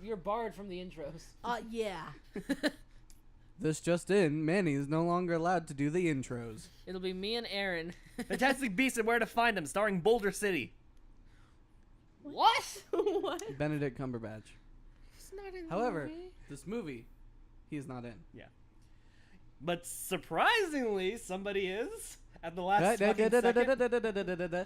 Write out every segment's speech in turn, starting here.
You're barred from the intros. Yeah. This just in, Manny is no longer allowed to do the intros. It'll be me and Aaron. Fantastic Beasts and Where to Find Them, starring Boulder City. What? What? Benedict Cumberbatch. He's not in the However, movie. this movie, he is not in. But surprisingly, somebody is at the last fucking second.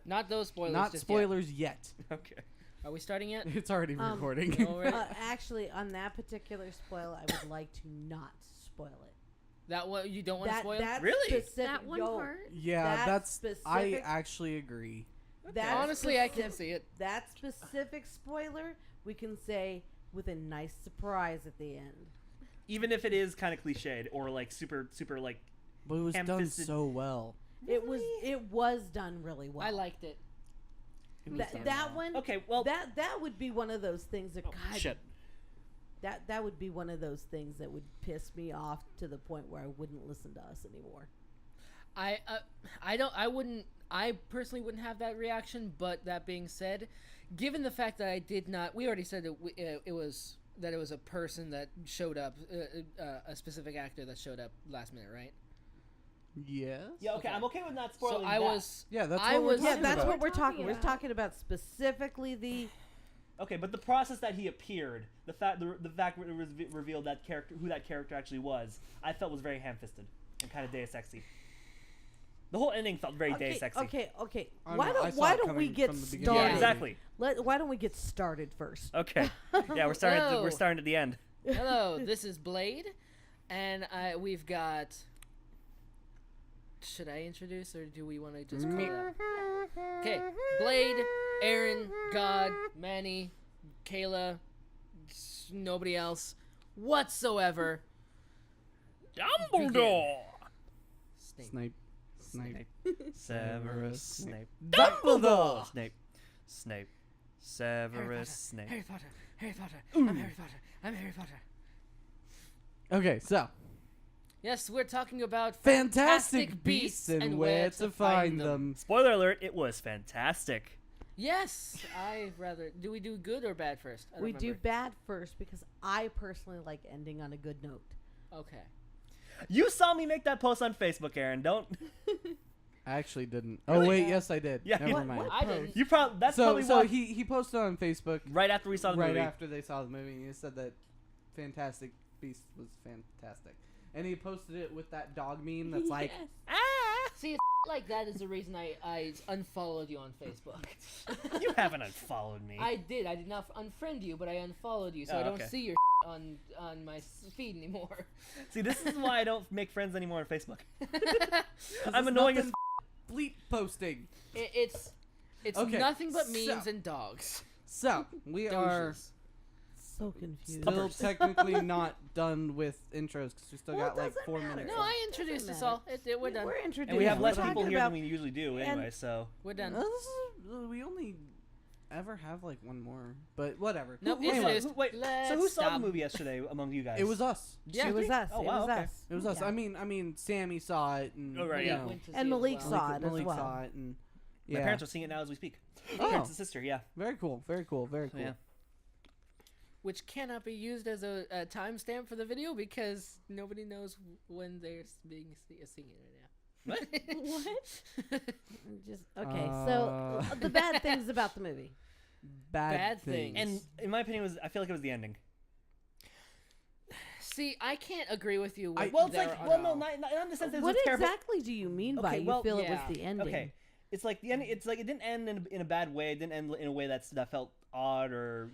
Not those spoilers. Not just spoilers yet. Okay. Yet. Are we starting yet? It's already recording. Already? Actually, on that particular spoil, I would like to not spoil it. That what you don't want to spoil? That Really? specific, That one part? Yeah, That's I specific. actually agree. That Honestly, I can specif- see it. That specific spoiler, we can say with a nice surprise at the end. Even if it is kind of cliched or like super like. But it was done Ham-fisted. so well. It was done really well. I liked it. that one. Okay, well. That would be one of those things that God, Shit. that would be one of those things that would piss me off to the point where I wouldn't listen to us anymore. I personally wouldn't have that reaction, but that being said, given the fact that I did not, we already said that it was a person that showed up, a specific actor that showed up last minute, right? Yes. Yeah, okay, Okay. I'm okay with not So spoiling I that. was, Yeah, that's I what we're was- talking Yeah, that's about. what we're talking. about. We're talking about specifically the. Okay, but the process that he appeared, the fact that it was revealed that character, who that character actually was, I felt was very ham-fisted and kind of Deus Exy. The whole ending felt very Deus Exy. Okay. I Why know, I saw why it don't we coming get from the beginning. started? Yeah, exactly. Why don't we get started first? Okay. Yeah, we're starting. Hello. We're starting at the end. hello, this is Blade, and we've got. Should I introduce, or do we want to just call that? Okay, Blade, Aaron, God, Manny, Kayla, nobody else whatsoever. Dumbledore. Snape. Snape. Severus Snape. Dumbledore! Snape. Severus Snape. Harry Potter. Harry Potter. I'm Harry Potter. I'm Harry Potter. Okay, so Yes, we're talking about Fantastic Beasts and Where to Find Them. Spoiler alert! It was fantastic. Yes, I rather. Do we do good or bad first? I don't We do remember. bad first because I personally like ending on a good note. Okay. You saw me make that post on Facebook, Aaron. Don't. I actually didn't. Oh Really? wait, yes I did. Yeah, Never what- mind. what? I didn't. You probably. That's So probably so why. he posted on Facebook Right after we saw the right movie. after they saw the movie. And he said that Fantastic Beasts was fantastic, and he posted it with that dog meme that's like, See, it's like that is the reason I unfollowed you on Facebook. You haven't unfollowed me. I did. I did not unfriend you, but I unfollowed you, so Oh, I don't okay. see your on my feed anymore. See, this is why I don't make friends anymore on Facebook. 'Cause I'm it's annoying nothing as bleep posting. It's Okay, nothing but so- memes and dogs. So we are Douches. So confused. still technically not done with intros because we still Well, it got like doesn't 4 matter. minutes. No, I introduced us all. We're done. We're introducing. And we have we're less talking people here about- than we usually do anyway, so. We're done. We only ever have like one more, but whatever. Nope, Anyway, introduced. wait, so Let's who saw the stop. movie yesterday among you guys? It was us. Yeah. It was us. Oh, it wow, was okay. us. It was us. Yeah. I mean, Sammy saw it, and Oh, right, you yeah. know, Went to see And it as Malik well. saw it. Malik as well. saw it, and My yeah, parents are seeing it now as we speak. Oh. Parents and sister, yeah. very cool, very cool, very cool. Yeah. Which cannot be used as a timestamp for the video because nobody knows when they're singing it right now. What? Just okay. So the bad things about the movie. Bad things. And in my opinion, I feel like it was the ending. See, I can't agree with you. Well, it's there like, are well, no- no, not in the sense that it What was terrible. exactly do you mean by Okay, you well, feel it yeah. was the ending? Okay, it's like the end. It's like it didn't end in a bad way. It didn't end in a way that felt odd or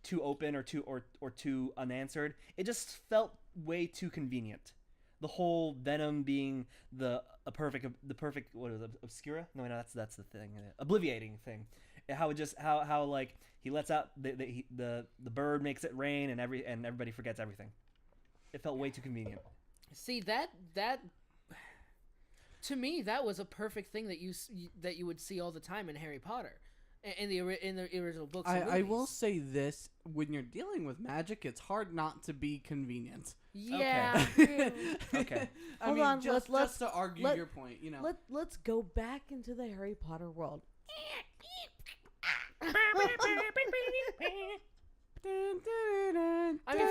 too open or too unanswered. It just felt way too convenient. The whole Venom being the perfect what is it, obscura? No, that's the thing. Obliviating thing. How like he lets out the bird makes it rain and everybody forgets everything. It felt way too convenient. See that to me that was a perfect thing that you would see all the time in Harry Potter, in the original books. and I will movies. say this: when you're dealing with magic, it's hard not to be convenient. Yeah. Okay. I Hold mean, on, just let's- to argue let- your point, Let's go back into the Harry Potter world.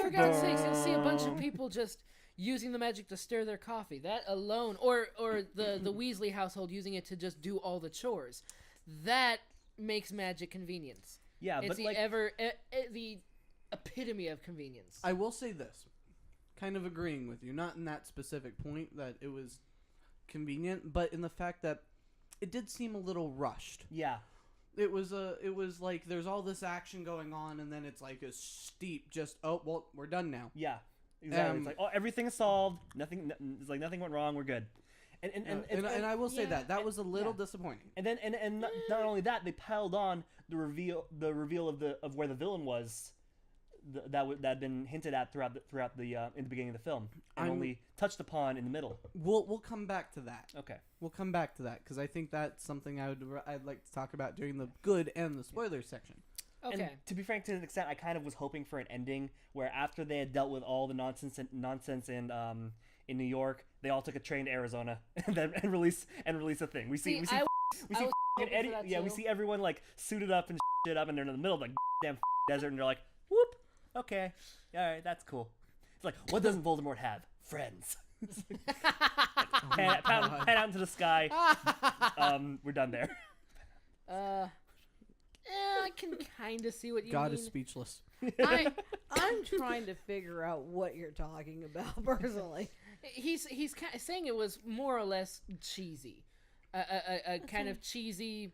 for God's sakes, you'll see a bunch of people just using the magic to stir their coffee. That alone, or the Weasley household using it to just do all the chores. That makes magic convenience. Yeah, It's but the like, the epitome of convenience. I will say this, kind of agreeing with you, not in that specific point that it was convenient, but in the fact that it did seem a little rushed. yeah, It was like there's all this action going on, and then it's like a steep, just well, we're done now. yeah, exactly. It's like, oh, everything is solved. Nothing. It's like nothing went wrong. We're good. And I will say yeah, that was a little yeah. disappointing. And then and not only that, they piled on the reveal of where the villain was, that had been hinted at throughout the in the beginning of the film, and only touched upon in the middle. We'll come back to that. Okay. We'll come back to that because I think that's something I'd like to talk about during the good and the spoilers section. Okay. And to be frank, to an extent, I kind of was hoping for an ending where after they had dealt with all the nonsense in New York, they all took a train to Arizona and release a thing. We see I we see was fucking hoping Eddie, for that yeah, we too. see everyone like suited up and shit up, and they're in the middle of like damn desert, and they're like, whoop, okay, all right, that's cool. It's like, what doesn't Voldemort have? Friends. pan out into the sky. We're done there. I can kind of see what you God mean. is speechless. I'm trying to figure out what you're talking about personally. He's kind of saying it was more or less cheesy, a kind of cheesy.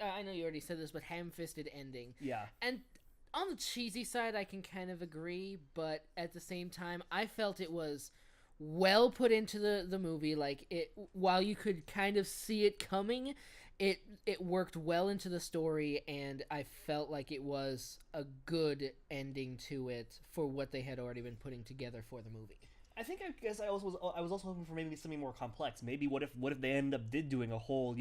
I know you already said this, but ham-fisted ending. Yeah. And on the cheesy side, I can kind of agree, but at the same time, I felt it was well put into the movie. Like it, while you could kind of see it coming, it worked well into the story, and I felt like it was a good ending to it for what they had already been putting together for the movie. I guess I was also hoping for maybe something more complex. Maybe what if they end up doing a whole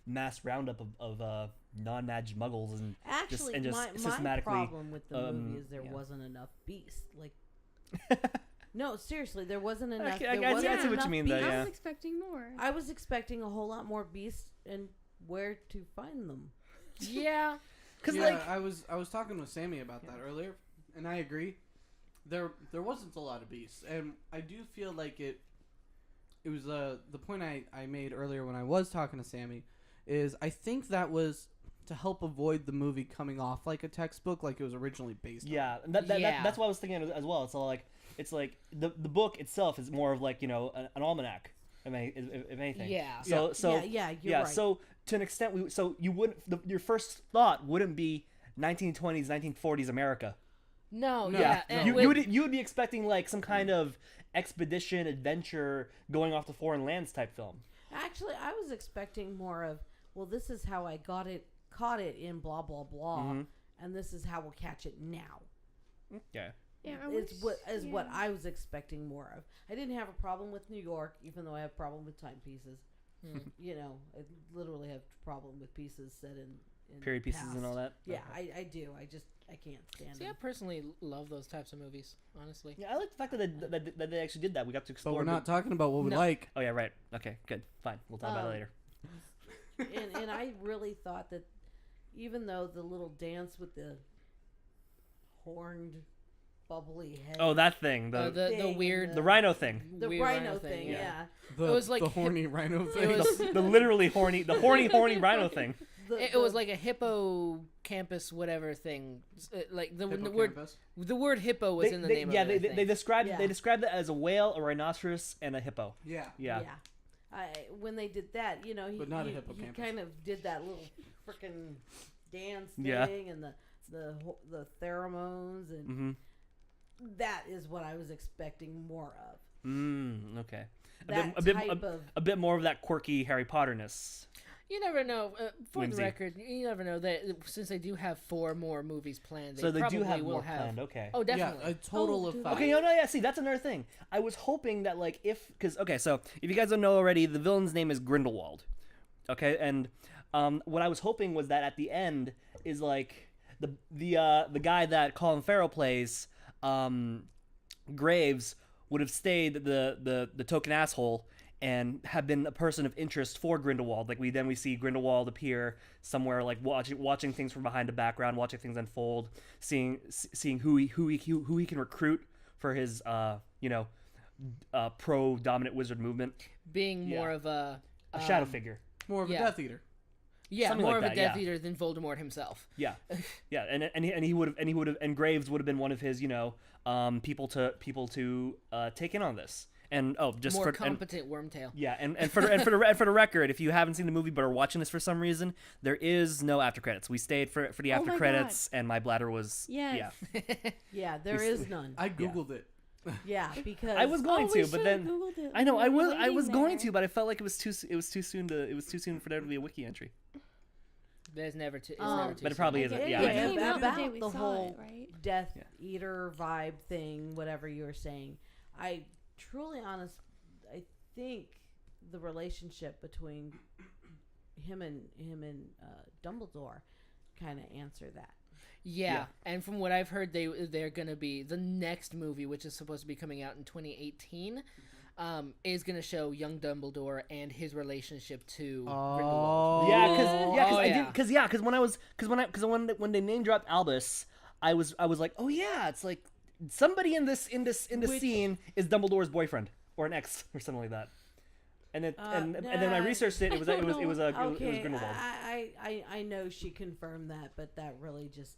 mass roundup of non-magic muggles and Actually, just my systematically. problem with the movie is there yeah. wasn't enough beast. Like, no, seriously, there wasn't enough. Okay, I there see wasn't what you enough mean, though, beast. yeah. I was expecting more. I was expecting a whole lot more beasts and where to find them. Yeah, Because Yeah, I was talking with Sammy about that earlier, and I agree. There wasn't a lot of beasts, and I do feel like it was the point I made earlier when I was talking to Sammy is I think that was to help avoid the movie coming off like a textbook like it was originally based on. yeah, and Yeah. that's what I was thinking as well. It's like the book itself is more of like an almanac, if anything. Yeah. So yeah, you're right. So to an extent, you wouldn't. Your first thought wouldn't be 1920s, 1940s America. no, No, yeah. no. and You would be expecting like some kind of expedition, adventure, going off to foreign lands type film. Actually, I was expecting more of, well, this is how I caught it in blah blah blah, Mhm. and this is how we'll catch it now. Okay. Yeah, What I was expecting more of. I didn't have a problem with New York, even though I have a problem with timepieces. I literally have a problem with pieces set in Period pieces past. and all that. Yeah, Okay. I do. I can't stand See, I them. personally love those types of movies. Honestly. Yeah, I like the fact that they actually did that. We got to explore. But we're not talking about what we No. like. Oh yeah, right. Okay, good, fine. We'll talk about it later. and I really thought that even though the little dance with the horned, bubbly head. Oh, that thing, The thing weird, and the rhino thing, the weird rhino thing, yeah. The, It was like the horny rhino it thing. was- the literally horny rhino thing. It was like a hippocampus whatever thing. Like the word Hippocampus. the word hippo was in the name yeah, of it. they described Yeah. they described it as a whale, a rhinoceros, and a hippo. Yeah. Yeah. When they did that, he, But not a he hippocampus. kind of did that little freaking dance thing Yeah. and the pheromones and Mm-hmm. that is what I was expecting more of. Okay. That a bit, type of a bit more of that quirky Harry Potterness. You never know. For Whimsy. the record, you never know that since they do have 4 more movies planned, So they probably do have will more have. planned. Okay. Oh, definitely. Yeah, a total Oh, of dude. 5. Okay, no, yeah, see, that's another thing. I was hoping that, like, so if you guys don't know already, the villain's name is Grindelwald. Okay, and what I was hoping was that at the end is, like, the guy that Colin Farrell plays, Graves, would have stayed the token asshole and have been a person of interest for Grindelwald. Like we see Grindelwald appear somewhere, like watching things from behind the background, watching things unfold, seeing who he can recruit for his pro dominant wizard movement. Being more of a shadow figure. More of a yeah. Death Eater. Yeah, Something more like of a that, Death yeah. Eater than Voldemort himself. Yeah, yeah, and Graves would have been one of his people to take in on this. And just more for competent Wormtail. yeah, and for the record, if you haven't seen the movie but are watching this for some reason, there is no after credits. We stayed for the after my credits, and my bladder was Yes. Yeah, there is none. I googled it. Yeah, because I was going Oh, we to, but should've then Googled it. I know We I were was waiting going there. to, but I felt like it was too soon for there to be a wiki entry. There's never too. It's Um, never too But it soon. probably Like, isn't. it Yeah, yeah, I know. came out about the day we the saw whole it, right? Death Yeah. Eater vibe thing, whatever you were saying. I I think the relationship between him and Dumbledore kind of answer that. Yeah. Yeah. And from what I've heard, they're gonna be the next movie, which is supposed to be coming out in 2018, is gonna show young Dumbledore and his relationship to Grindelwald. Yeah, because yeah. when they name dropped Albus, I was like, oh yeah, it's like somebody in this Which- scene is Dumbledore's boyfriend or an ex or something like that. And then when I researched it, it was Grindelwald. I know she confirmed that, but that really just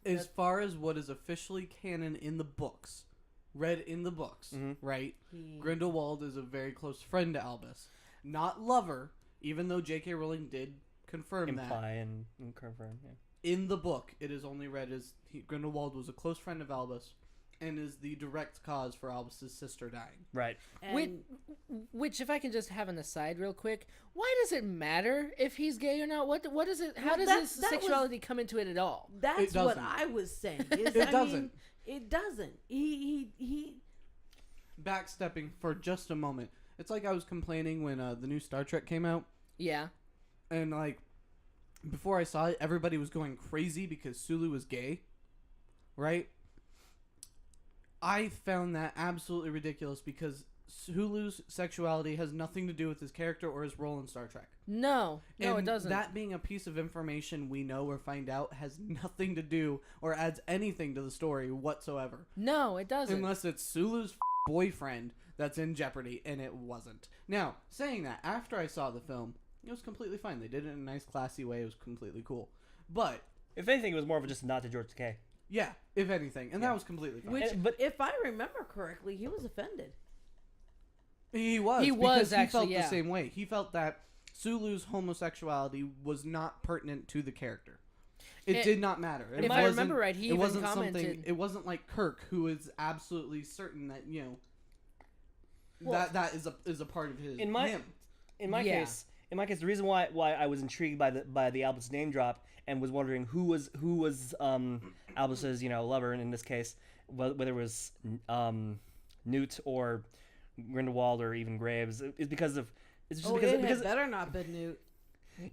As far as what is officially canon in the books, read in the books, right? Grindelwald is a very close friend to Albus. Not lover, even though J.K. Rowling did confirm Imply and confirm. Yeah. In the book, it is only read as Grindelwald was a close friend of Albus and is the direct cause for Albus's sister dying. Right. and Which, if I can just have an aside real quick, why does it matter if he's gay or not? What is it? How Well, does that- his that was- sexuality come into it at all? that's It what doesn't. I was saying. Is, It I doesn't. mean, it doesn't. He Backstepping for just a moment. It's like I was complaining when the new Star Trek came out, Yeah. and like before I saw it, everybody was going crazy because Sulu was gay, right? I found that absolutely ridiculous because Sulu's sexuality has nothing to do with his character or his role in Star Trek. No, And it doesn't. That being a piece of information we know or find out has nothing to do or adds anything to the story whatsoever. No, it doesn't. Unless it's Sulu's boyfriend that's in jeopardy, and it wasn't. Now, saying that, after I saw the film, it was completely fine. They did it in a nice, classy way. It was completely cool. But, If anything, it was more of just a nod to George Takei. yeah, if anything. And Yeah. that was completely fine. which, But- if I remember correctly, he was offended. He was. He because was, he actually, felt yeah. the same way. He felt that Sulu's homosexuality was not pertinent to the character. It did not matter. It if I wasn't- remember right, he it even wasn't commented. something. It wasn't like Kirk, who is absolutely certain that Well, that is a part of his in my- him. In my Yeah. case, the reason why I was intrigued by the Albus name drop and was wondering who was Albus's lover, and in this case whether it was Newt or Grindelwald or even Graves is because of it's just Oh, because it had better not been Newt.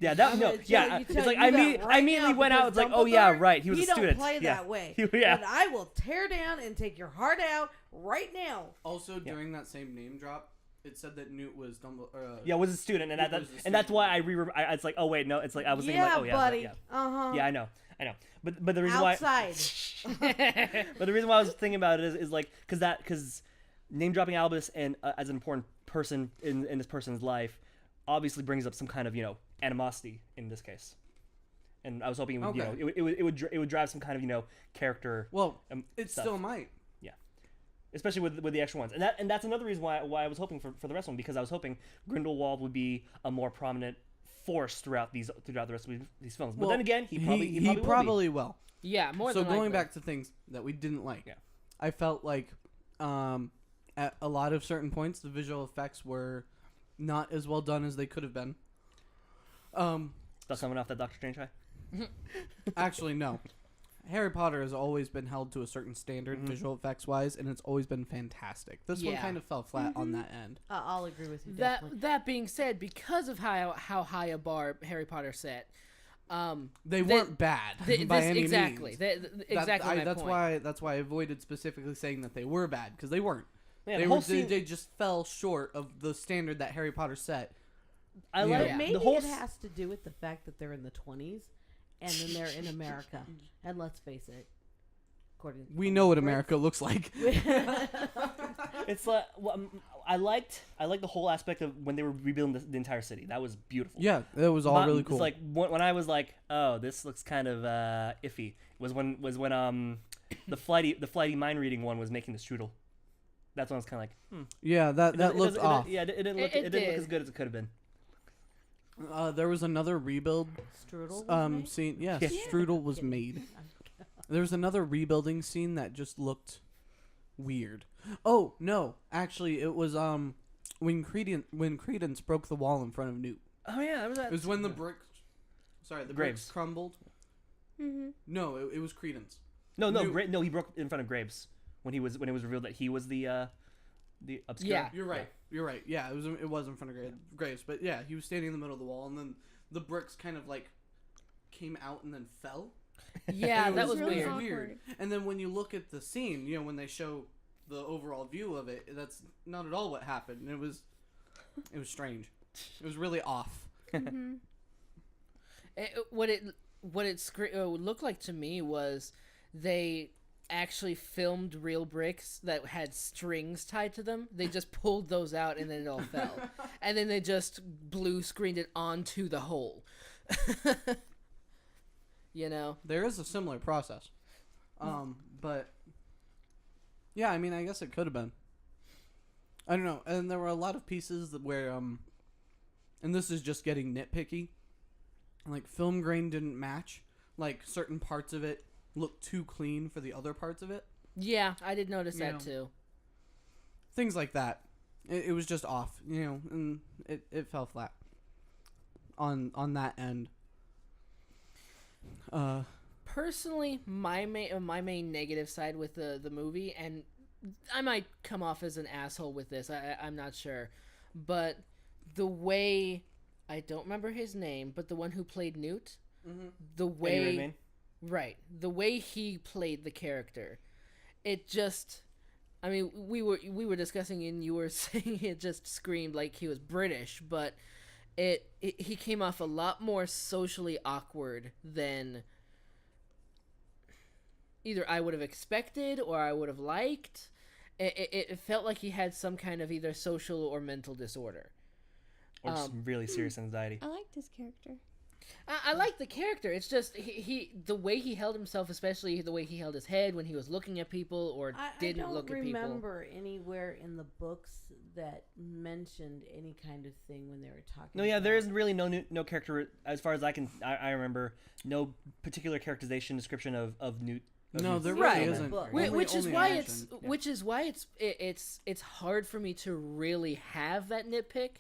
yeah that I'm no gonna yeah tell it's you like that I right immediately now, went out. because It's like, oh yeah, Dumbledore, right, he was he a don't student. play yeah. that way. Yeah. And I will tear down and take your heart out right now. Also, during that same name drop, it said that Newt was Dumbledore. Yeah, was a student, and It that was a and that's student. why I it's like, oh wait, no, it's like I was thinking Yeah, like, oh yeah, buddy. yeah, Uh-huh. yeah, I know, but the reason why Outside. but the reason why I was thinking about it is like because name dropping Albus and as an important person in this person's life obviously brings up some kind of animosity in this case, and I was hoping it would Okay. it would drive some kind of character Well, it stuff. still might. especially with the extra ones, and that's another reason why I was hoping for the rest of them, because I was hoping Grindelwald would be a more prominent force throughout the rest of these films. But Well, then again, he probably probably will. Yeah, more So than going likely. back to things that we didn't like, Yeah. I felt like at a lot of certain points the visual effects were not as well done as they could have been. That's coming off that Doctor Strange high. Actually, no. Harry Potter has always been held to a certain standard visual effects wise, and it's always been fantastic. This one Yeah. kind of fell flat on that end. I'll agree with you. That definitely. that being said, because of how high a bar Harry Potter set, They weren't bad by any exactly means. exactly my That's point. why I avoided specifically saying that they were bad, because they weren't. Yeah, They the were whole scene. they just fell short of the standard that Harry Potter set. I Yeah. like But maybe the whole. it has to do with the fact that they're in the 20s and then they're in America. And let's face it, according to We know what America looks like. It's like I liked the whole aspect of when they were rebuilding the entire city. That was beautiful. Yeah, that was all really cool. It's like when I was like, oh, this looks kind of iffy. Was when the flighty mind reading one was making the strudel. That's when I was kind of like, yeah, that looked off. Yeah, it didn't look. It It didn't look did. as good as it could have been. There was another rebuild Strudel was made? scene. Yes, Yeah. Strudel was made. There was another rebuilding scene that just looked weird. Oh no, actually, it was when Credence broke the wall in front of Newt. Oh yeah, that was that. It was when the bricks, bricks Graves. crumbled. Mm-hmm. No, it was Credence. No, Newt- no, he broke in front of Graves when it was revealed that he was the obscure. Yeah. You're right. You're right. Yeah, it was in front of Graves, but yeah, he was standing in the middle of the wall, and then the bricks kind of like came out and then fell. Yeah, It that was really weird. awkward. And then when you look at the scene, when they show the overall view of it, that's not at all what happened. It was strange. It was really off. Mm-hmm. What it looked like to me was they actually filmed real bricks that had strings tied to them. They just pulled those out and then it all fell, and then they just blue screened it onto the hole. There is a similar process, but yeah, I mean, I guess it could have been. I don't know, and there were a lot of pieces where and this is just getting nitpicky. Like film grain didn't match. Like certain parts of it looked too clean for the other parts of it. Yeah, I did notice that Yeah. too. Things like that. It was just off, and it fell flat on that end. Personally, my main negative side with the movie, and I might come off as an asshole with this. I'm not sure, but the way, I don't remember his name, but the one who played Newt, the Eddie way Redmayne? right, the way he played the character, it just. I mean, we were discussing and you were saying it just screamed like he was British, but he came off a lot more socially awkward than either I would have expected or I would have liked. It felt like he had some kind of either social or mental disorder. Or just really serious anxiety. I liked his character. I like the character. It's just he the way he held himself, especially the way he held his head when he was looking at people or didn't look at people. I don't remember anywhere in the books that mentioned any kind of thing when they were talking. No, yeah, about there is really no character as far as I remember. No particular characterization description of Newt. No, Newt's there Right. really isn't. Book. Which is Only why mentioned. it's hard for me to really have that nitpick.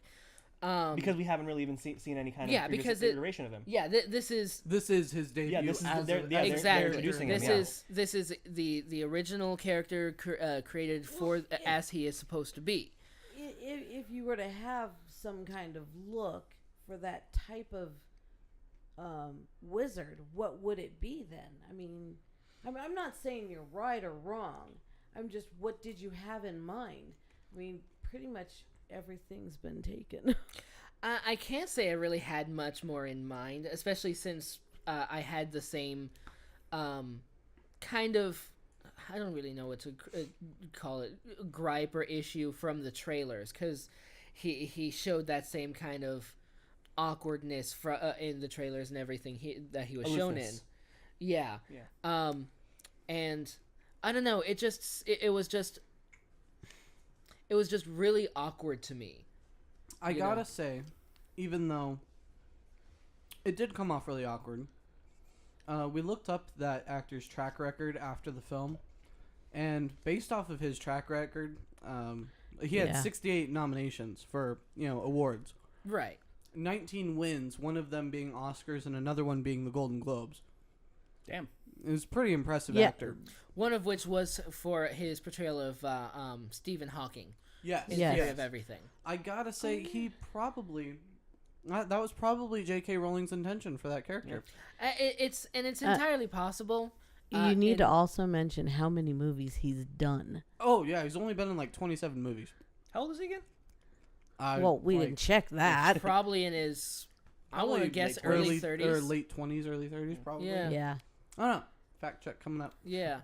Because we haven't really even seen any kind of previous because iteration of him. Yeah, this is This is his debut. Yeah, this is as they're- a- yeah, as a they're exactly. introducing This him, yeah. is the original character created for as he is supposed to be. If you were to have some kind of look for that type of wizard, what would it be then? I mean, I'm not saying you're right or wrong. I'm just, what did you have in mind? I mean, pretty much everything's been taken. I can't say I really had much more in mind, especially since I had the same kind of, I don't really know what to call it, gripe or issue from the trailers, because he showed that same kind of awkwardness in the trailers and everything that he was shown in. Aloofness. Yeah. And I don't know, it was just really awkward to me. I you gotta know. say, even though it did come off really awkward, we looked up that actor's track record after the film, and based off of his track record, he had Yeah. 68 nominations for awards, Right. 19 wins, one of them being Oscars and another one being the Golden Globes. Damn. It was a pretty impressive Yeah. actor. One of which was for his portrayal of Stephen Hawking Yes, in Yes. Theory of Everything. I gotta say, he probably that was probably J.K. Rowling's intention for that character. It's entirely possible. You need and- to also mention how many movies he's done. Oh yeah, he's only been in like 27 movies. How old is he again? Well, we didn't check that. Probably in his, I want to Probably guess late early 20s 30s. or late 20s, early 30s, probably. Yeah. Yeah. I don't know. Fact check coming up. Yeah.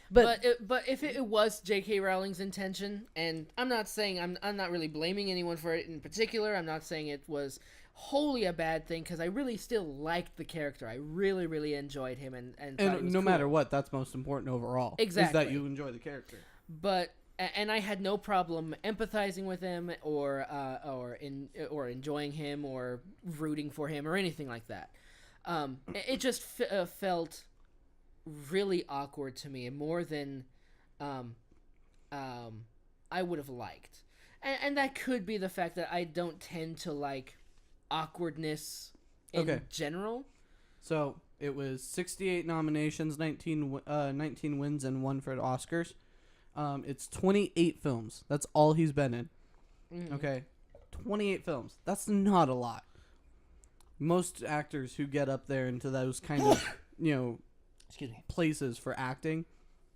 But, But if it was J.K. Rowling's intention, and I'm not saying I'm not really blaming anyone for it in particular. I'm not saying it was wholly a bad thing because I really still liked the character. I really really enjoyed him and thought he And was no cool. matter what, that's most important overall. Is Exactly. that you enjoy the character. But and I had no problem empathizing with him or enjoying him or rooting for him or anything like that. It just felt really awkward to me, more than I would have liked, and that could be the fact that I don't tend to like awkwardness in Okay. general. So it was 68 nominations, 19 wins, and 1 for the Oscars. It's 28 films. That's all he's been in. Mhm. Okay, 28 films. That's not a lot. Most actors who get up there into those kind of Excuse me. places for acting,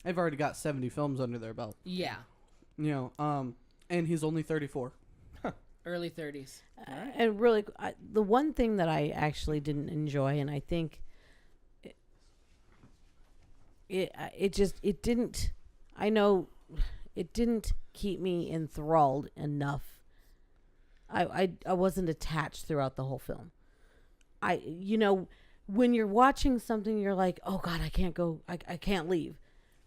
they've already got 70 films under their belt. Yeah, And he's only 34. early 30s. and really, the one thing that I actually didn't enjoy, and I think it didn't. I know it didn't keep me enthralled enough. I wasn't attached throughout the whole film. When you're watching something, you're like, oh God, I can't go. I can't leave.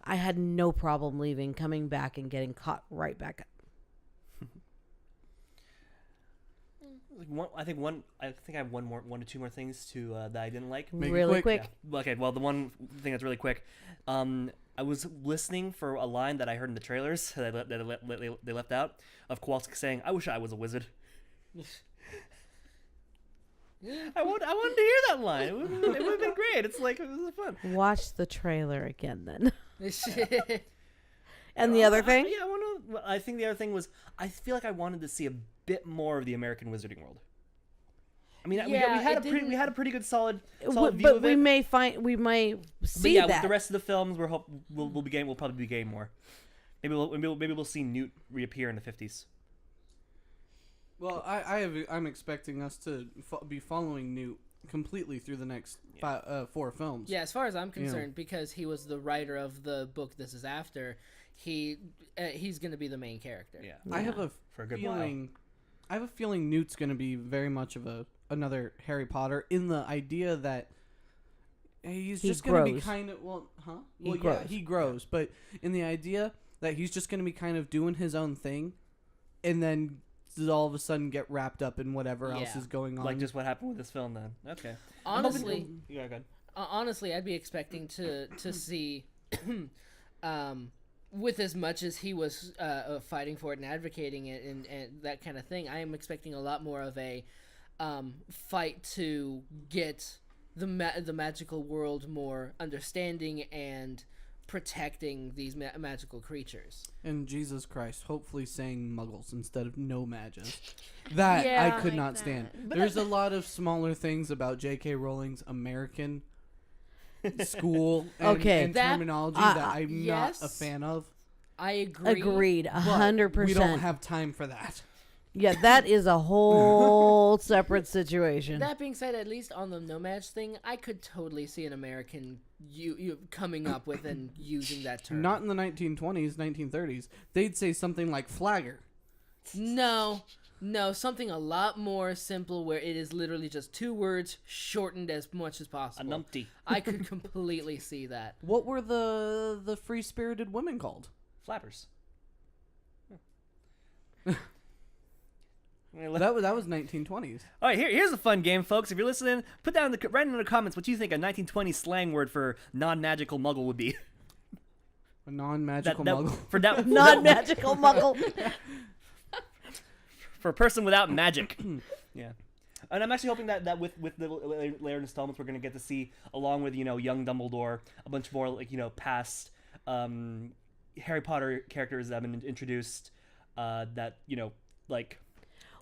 I had no problem leaving, coming back, and getting caught right back up. I think I have one or two more things to that I didn't like. Make it Really quick. quick. Yeah. Okay, well, the one thing that's really quick. I was listening for a line that I heard in the trailers that they left out of Kowalski saying, "I wish I was a wizard." I wanted to hear that line. It would have been great. It's like it was fun. Watch the trailer again, then. Yeah. And the other thing, I think the other thing was I feel like I wanted to see a bit more of the American Wizarding World. I mean, Yeah, we had it we had a pretty good solid view but of we it. may But see yeah, that. with the rest of the films, we'll probably be getting more. Maybe we'll see Newt reappear in the 50s. Well, I'm expecting us to be following Newt completely through the next 4 films. Yeah, as far as I'm concerned, because he was the writer of the book this is after, he's going to be the main character. Yeah, I have a for a good feeling. I have a feeling Newt's going to be very much of another Harry Potter in the idea that he's He just going to be grows. kind of He yeah, grows. he grows, but in the idea that he's just going to be kind of doing his own thing, and then all of a sudden get wrapped up in whatever else Yeah. is going on. like just what happened with this film. Then okay. Honestly, Yeah, go ahead. honestly, I'd be expecting to see, with as much as he was fighting for it and advocating it and that kind of thing, I am expecting a lot more of a fight to get the magical world more understanding and protecting these magical creatures. And Jesus Christ, hopefully saying muggles instead of no mages. That Yeah. I could Like not that. stand. But There's a lot of smaller things about J.K. Rowling's American school and, Okay. and That- terminology that I'm yes. not a fan of. I agree. Agreed, But 100%. We don't have time for that. Yeah, that is a whole separate situation. That being said, at least on the No-Maj thing, I could totally see an American you coming up with and using that term. Not in the 1920s, 1930s. They'd say something like flagger. No, something a lot more simple where it is literally just 2 words shortened as much as A possible. numpty. I could completely see that. What were the free-spirited women called? Flappers. That was 1920s. All right, here's a fun game, folks. If you're listening, put down write in the comments what you think a 1920s slang word for non-magical muggle would be. A non-magical muggle. For that Non-magical muggle. for a person without magic. Yeah. And I'm actually hoping that with the later installments, we're going to get to see, along with, young Dumbledore, a bunch more, past Harry Potter characters that have been introduced that,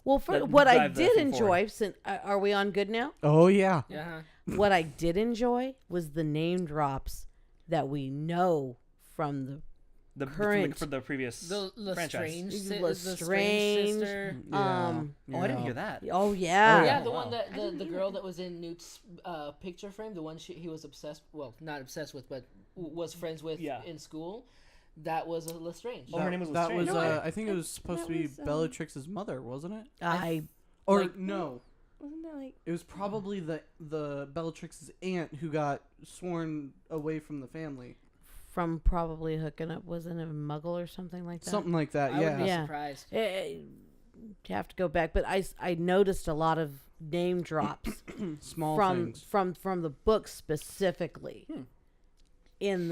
Well, That what I drive the did thing enjoy, forward. since are we on good now? Oh, yeah. Yeah. What I did enjoy was the name drops that we know from the current- for the previous The franchise. Lestrange. sister. Um, Oh, I didn't hear that. Oh yeah. Yeah, Oh, the wow. one that I didn't the hear girl that. that was in Newt's picture frame, the one he was obsessed, well, not obsessed with, but was friends with Yeah. in school. That was a Lestrange. Oh, her name was That was Lestrange. No, I think it was supposed to that be was, Bellatrix's mother, wasn't it? Or Or no, Wasn't that like it was probably the Bellatrix's aunt who got sworn away from the family. from probably hooking up, wasn't it a Muggle or something like that? Something like that. I wouldn't be Yeah. Yeah. surprised. You have to go back, but I noticed a lot of name drops Small from things. from the book specifically Hmm. in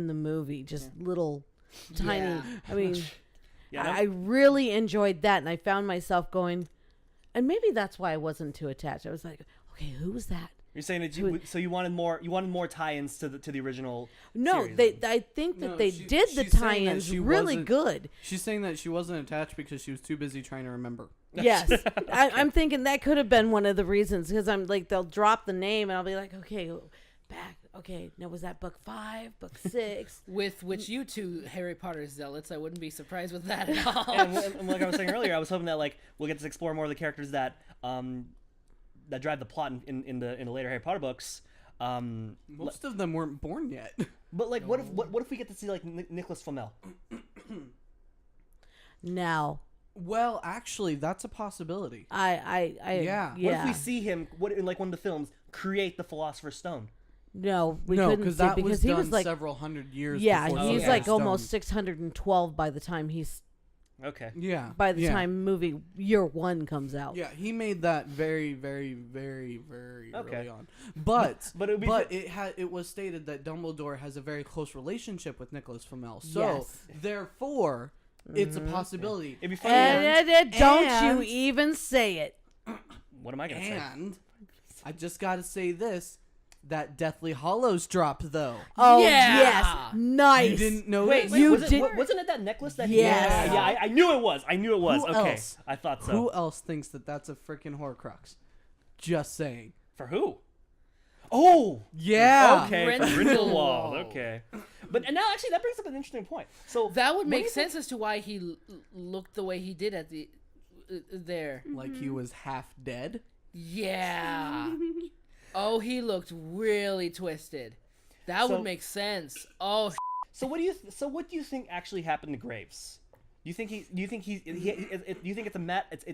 the movie, just little tiny. Yeah. I mean, Yeah, no? I really enjoyed that, and I found myself going, and maybe that's why I wasn't too attached. I was like, okay, who was that? You're saying that you wanted more tie-ins to the original. No, series, they. then. I think that No, they she- did the she's saying that tie-ins she really wasn't- good. She's saying that she wasn't attached because she was too busy trying to remember. Yes, I'm thinking that could have been one of the reasons, because I'm like, they'll drop the name and I'll be like, okay, back. Okay, now was that book 5, book 6? With which you two Harry Potter zealots, I wouldn't be surprised with that at all. and like I was saying earlier, I was hoping that like we'll get to explore more of the characters that that drive the plot in the later Harry Potter books. Most of them weren't born yet. But like, what if we get to see like Nicholas Flamel? Now, Well, actually, that's a possibility. Yeah. What if we see him? What in like one of the films create the Philosopher's Stone? No, we No, couldn't because see that because was he done was like, several hundred years. yeah, before he's Philosopher's like Stone. almost 612 by the time Okay. Yeah. by the yeah. time movie year 1 comes out. Yeah, he made that very, very, very, very Okay. early on. But But it would be it was stated that Dumbledore has a very close relationship with Nicholas Flamel. So Yes. therefore, it's a possibility. It'd be funny. Don't And- you even say it. What am I gonna say? And I just got to say this: that Deathly Hollows dropped though. Oh Yeah. yes, nice. You didn't know Wait, this? You was did- wasn't it that necklace that? Yes. Yeah, I knew it was. I knew it was. Who Okay, else? I thought so. Who else thinks that that's a freaking Horcrux? Just saying. For who? Oh. Yeah. Okay. Grindelwald. Grindelwald. Okay. But and now actually that brings up an interesting point. So That would what do make you think- sense as to why he looked the way he did at the there. Like he was half dead. Yeah. Oh, he looked really twisted. That So- would make sense. Oh, So what do you think actually happened to Graves? Do you think it's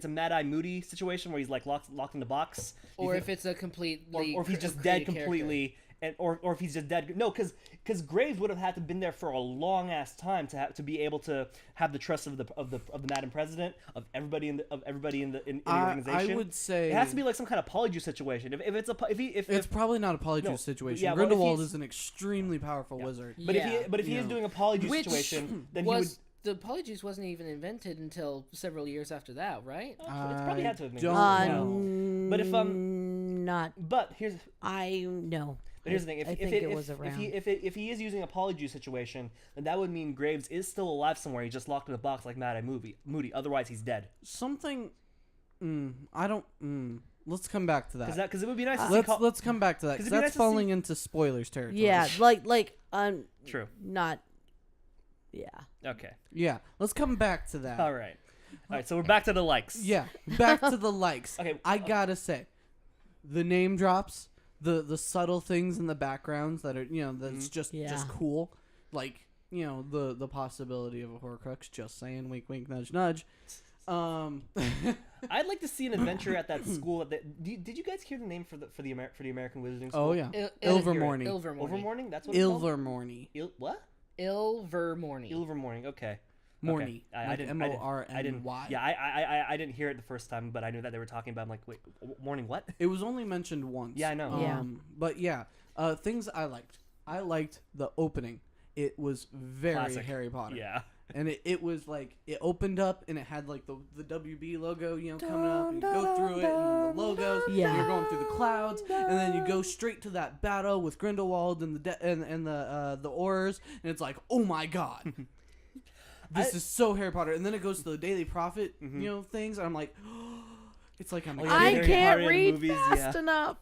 a Mad Eye Moody situation where he's like locked in the box? Do you or think- if it's a completely or if he's just created dead completely, and or if he's just dead. No, because Graves would have had to been there for a long ass time to be able to have the trust of the Madam President, of everybody in the organization. I would say it has to be like some kind of Polyjuice situation. It's probably not a Polyjuice No, situation. yeah, well, if Grindelwald he's- is an extremely powerful wizard. But Yeah. if he is Yeah. doing a Polyjuice Which situation, then was the Polyjuice wasn't even invented until several years after that, right? it's probably had to have been. don't know. But if not, but here's I know. But here's the thing: I think it was around. if he is using a Polyjuice situation, then that would mean Graves is still alive somewhere. He's just locked in a box like Mad Eye Moody. Otherwise, he's dead. Something. I don't. Let's come back to that. Because it would be nice to see. Let's come back to that 'cause because it'd be that's nice to falling into spoilers territory. Yeah, like True. not. Yeah. Okay. Yeah. Let's come back to that. All right. So we're back to the likes. Yeah. Back to the likes. Okay, I gotta say, the name drops, the subtle things in the backgrounds that are that's just Yeah. cool, like the possibility of a Horcrux. Just saying, wink, wink, nudge, nudge. I'd like to see an adventure at that school. Did you guys hear the name for the American Wizarding School? Oh yeah, Ilvermorny. Overmorning. That's what it's called. Ilvermorny. What? Ilvermorny. Ilvermorning. Okay. Morny. Okay. I Like didn't. M-O-R-N-Y. Yeah, I didn't hear it the first time, but I knew that they were talking about. I'm like, wait, morning what? It was only mentioned once. Yeah, I know. Yeah. But yeah, things I liked. I liked the opening. It was very Classic. Harry Potter. Yeah. And it was like, it opened up and it had like the WB logo, coming up, and you go through it, and then the logos, and Yeah. you're going through the clouds, and then you go straight to that battle with Grindelwald and the Aurors, and it's like, oh my god, this is so Harry Potter. And then it goes to the Daily Prophet, things, and I'm like, it's like I'm. Oh, yeah, I Harry can't Potter read movies, fast yeah. enough.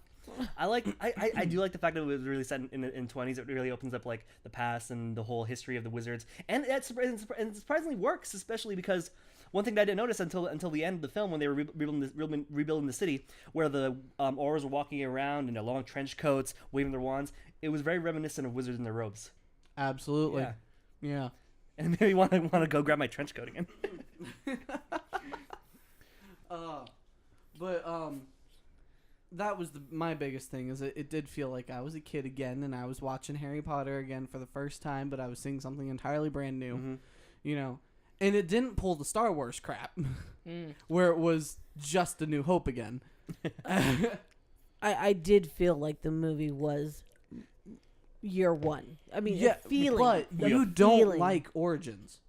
I do like the fact that it was really set in 20s. It really opens up like the past and the whole history of the wizards, and it surprisingly works, especially because one thing that I didn't notice until the end of the film when they were rebuilding the city, where the Aurors were walking around in their long trench coats, waving their wands. It was very reminiscent of wizards in their robes. Absolutely. Yeah. Yeah. And it made me want to go grab my trench coat again. But that was my biggest thing is it did feel like I was a kid again and I was watching Harry Potter again for the first time, but I was seeing something entirely brand new, Mm-hmm. you know. And it didn't pull the Star Wars crap, where it was just A New Hope again. I did feel like the movie was year one. I mean, Yeah, a feeling. but the you don't feeling. like Origins.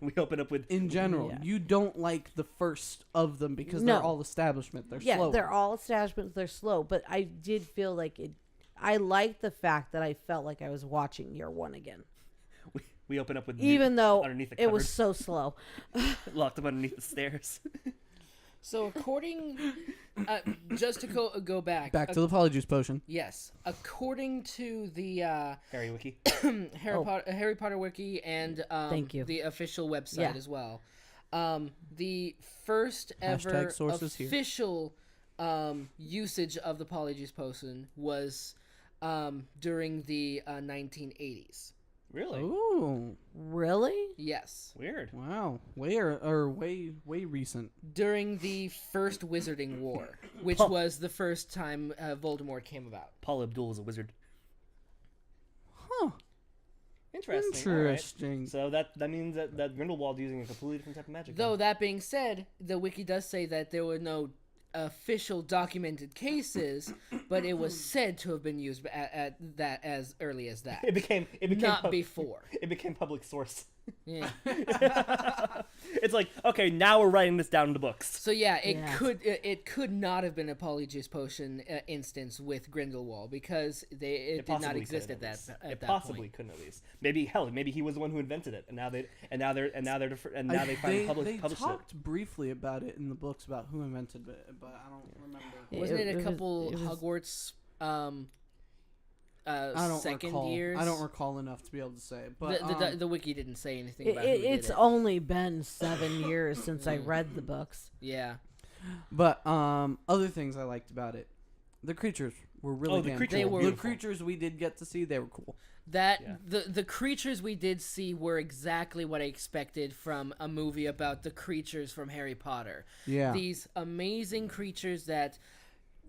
We open up with In general, Yeah. you don't like the first of them because No. they're all establishment. They're Yeah, slow. they're all establishments. They're slow, but I did feel like it. I liked the fact that I felt like I was watching year one again, we open up with even though underneath the it was cupboard. so slow. Locked up underneath the stairs. So according, just to go back, Back to the Polyjuice Potion. yes, according to the Harry Wiki. Harry Potter wiki and Thank you. the official website Yeah. as well, the first ever Hashtag sources here. official usage of the Polyjuice Potion was during the 1980s. Really? Ooh, Really? Yes. Weird. wow, way recent. During the first Wizarding War, which Huh. was the first time Voldemort came about. Paul Abdul is a wizard. Huh? Interesting. all right. Interesting. So that means that Grindelwald using a completely different type of magic. Though that being said, the wiki does say that there were no official documented cases, but it was said to have been used at that as early as that, it became not before. It became public source. Yeah. It's like, okay, now we're writing this down in the books. So yeah, Yeah. it could not have been a Polyjuice Potion instance with Grindelwald because it did not possibly exist couldn't at least. that It that possibly point. couldn't at least. Maybe he was the one who invented it, and now they finally They published talked briefly about it in the books about who invented it, but I don't remember. Yeah. Wasn't it, It a was- couple it was- Hogwarts I don't second recall. years? I don't recall enough to be able to say. But The wiki didn't say anything about who did It's it. only been 7 years since I read the books. Yeah. other things I liked about it, the creatures were really Oh, the damn creatures They cool. were The beautiful. creatures we did get to see, they were cool. That Yeah. the creatures we did see were exactly what I expected from a movie about the creatures from Harry Potter. Yeah. These amazing creatures that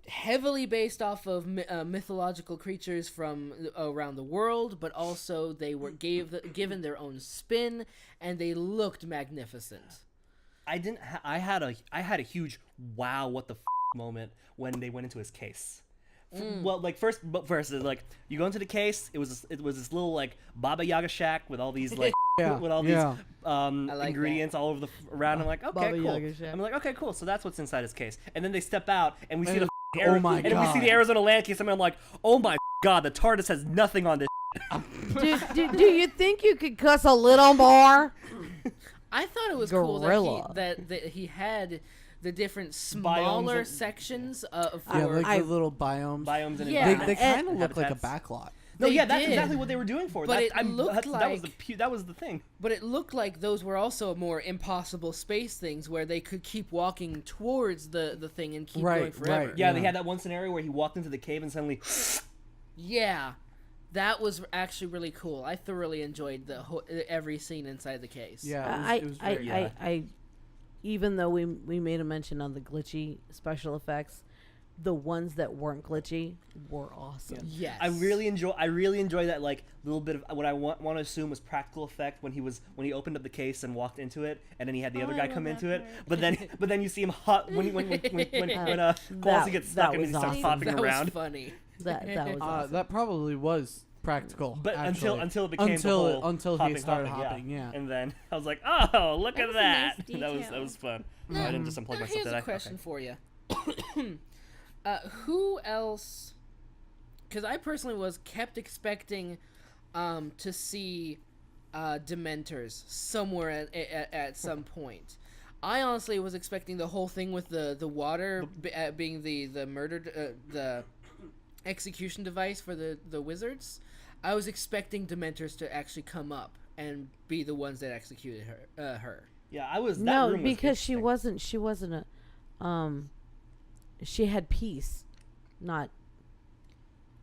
heavily based off of mythological creatures from around the world, but also they were given their own spin and they looked magnificent. I had a huge wow, what the moment when they went into his case. Well, like first, like you go into the case, it was this little like Baba Yaga shack with all these like Yeah. with all yeah. these like ingredients all over around. I'm like, okay, Baba cool. Yaga shack. I'm like, okay, cool. So that's what's inside his case. And then they step out and we see And the oh my and we see God. the Arizona land case. And I'm like, oh my god, the TARDIS has nothing on this. do you think you could cuss a little more? I thought it was Gorilla. cool that he had the different smaller and- sections Yeah, for like the little biomes. Biomes and Yeah. They kind of and- look like a habitats. backlot. No, They yeah, that's did. exactly what they were doing for. But That, it looked that was like- that was the thing. But it looked like those were also more impossible space things where they could keep walking towards the thing and keep Right, going forever. right. Yeah, they Yeah. had that one scenario where he walked into the cave and suddenly. Yeah. That was actually really cool. I thoroughly enjoyed every scene inside the case. Yeah, it was very good. I even though we made a mention on the glitchy special effects, the ones that weren't glitchy were awesome. Yes. I really enjoy that like little bit of what I want to assume was practical effect when he opened up the case and walked into it, and then he had the other I guy love come that into it. part. But then you see him hot when Kowalski gets that stuck and he was starts awesome. hopping that around. was funny. That was awesome. That probably was practical. But actually. until it became until the whole until hopping, he started hopping, yeah. And then I was like, oh, look That at was a nice that. detail. That was fun. Oh, I didn't just unplug Now, myself, here's did a I? question Okay. for you. Who else? Because I personally was kept expecting to see Dementors somewhere at some point. I honestly was expecting the whole thing with the water being the murdered the execution device for the wizards. I was expecting Dementors to actually come up and be the ones that executed her. Yeah, I was. That No, room was because she interesting. wasn't a. She had peace, not.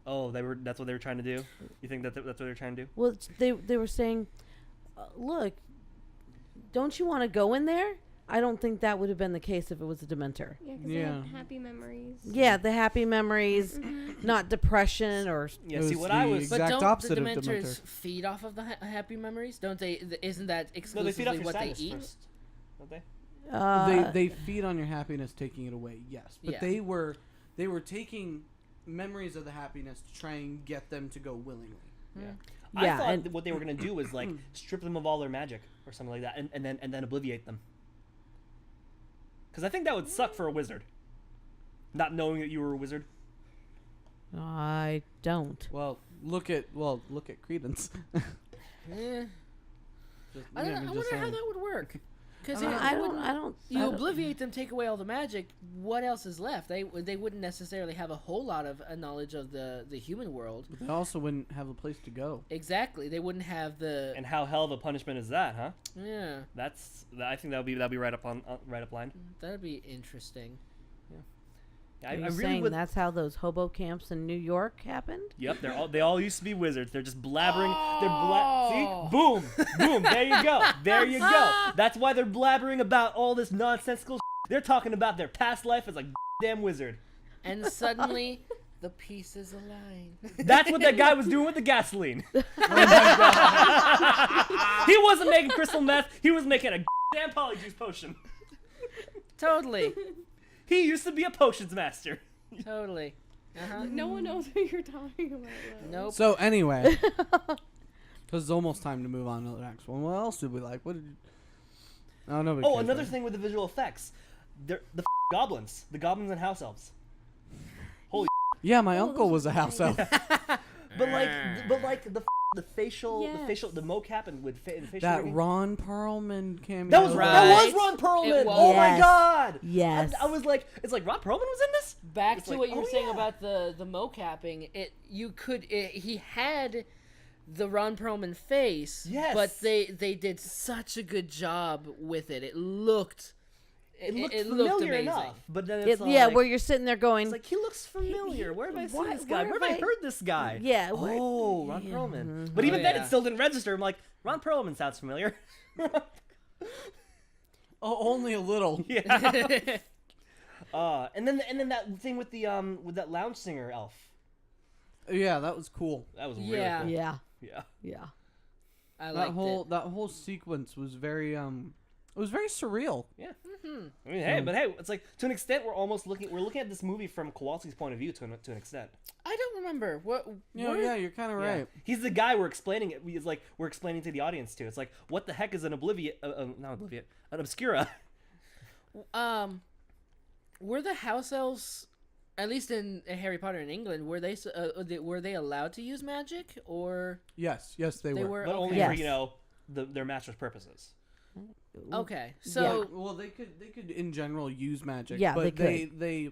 Oh, that's what they were trying to do. You think that's what they were trying to do? Well, they were saying, look, don't you want to go in there? I don't think that would have been the case if it was a Dementor. Yeah, because Yeah. they had happy memories. Yeah, the happy memories, not depression or. Yeah. It See, was what the I was. But exact don't opposite the of Dementors Dementor. feed off of the happy memories? Don't they? Isn't that No, they feed off exclusively your what they sadness eat? first, don't they? They feed on your happiness, taking it away. Yes, but Yeah. they were taking memories of the happiness to try and get them to go willingly. Yeah. Yeah, I thought and- that what they were gonna do was like strip them of all their magic or something like that, and then obliviate them. Because I think that would suck for a wizard. Not knowing that you were a wizard. I don't. Well, look at Credence. Eh. Just, I, yeah, don't, I just wonder how saying. that would work. Because I don't. you obliviate them, take away all the magic. What else is left? They wouldn't necessarily have a whole lot of knowledge of the human world. But they also wouldn't have a place to go. Exactly. They wouldn't have the And how hell of a punishment is that, huh? yeah. I think that'll be right up line. That'd be interesting. Yeah, Are you I really saying would. that's how those hobo camps in New York happened? Yep, they all used to be wizards. They're just blabbering. Oh. See, boom, boom. There you go. There you go. That's why they're blabbering about all this nonsensical. They're talking about their past life as a damn wizard. And suddenly, the pieces align. That's what that guy was doing with the gasoline. He wasn't making crystal meth. He was making a damn polyjuice potion. Totally. He used to be a potions master. Totally. Uh-huh. No one knows what you're talking about. Though. Nope. So anyway, because it's almost time to move on to the next one. What else did we like? What did you... Oh, nobody Oh, cares another about thing with the visual effects. The goblins. The goblins and house elves. it. Yeah, my Oh, uncle those was a are house nice. elf. But like the facial Yes. the mocap and with facial That rigging. Ron Perlman cameo. That was Right. Ron Perlman. It was. Oh my Yes. god. Yes. I was like, it's like Ron Perlman was in this. Back It's to like, what you were oh, saying yeah. about the mocapping. He had the Ron Perlman face. Yes. But they did such a good job with it. It looked. It looked it familiar looked amazing. enough, but then it's Yeah, like, where you're sitting there going, it's like he looks familiar. Where have I seen Why- this guy? where Where have I heard this guy? yeah, where- Oh, Ron yeah. Perlman. But even then, yeah. it still didn't register. I'm like, Ron Perlman sounds familiar. Oh, only a little. Yeah. And then that thing with that lounge singer elf. Yeah, that was cool. That was really Yeah. cool. yeah, Yeah. yeah. I That liked whole sequence was very it was very surreal. I mean, hey, it's like to an extent we're looking at this movie from Kowalski's point of view to an extent. I don't remember what. Yeah, you're kind of Yeah. right. He's the guy we're explaining it. He's like we're explaining to the audience to. It's like what the heck is an an obscura? Were the house elves, at least in Harry Potter in England, were they allowed to use magic, or Yes, they they were. were? But only Yes. for their master's purposes. Okay, so Well, they could in general use magic. Yeah, but they they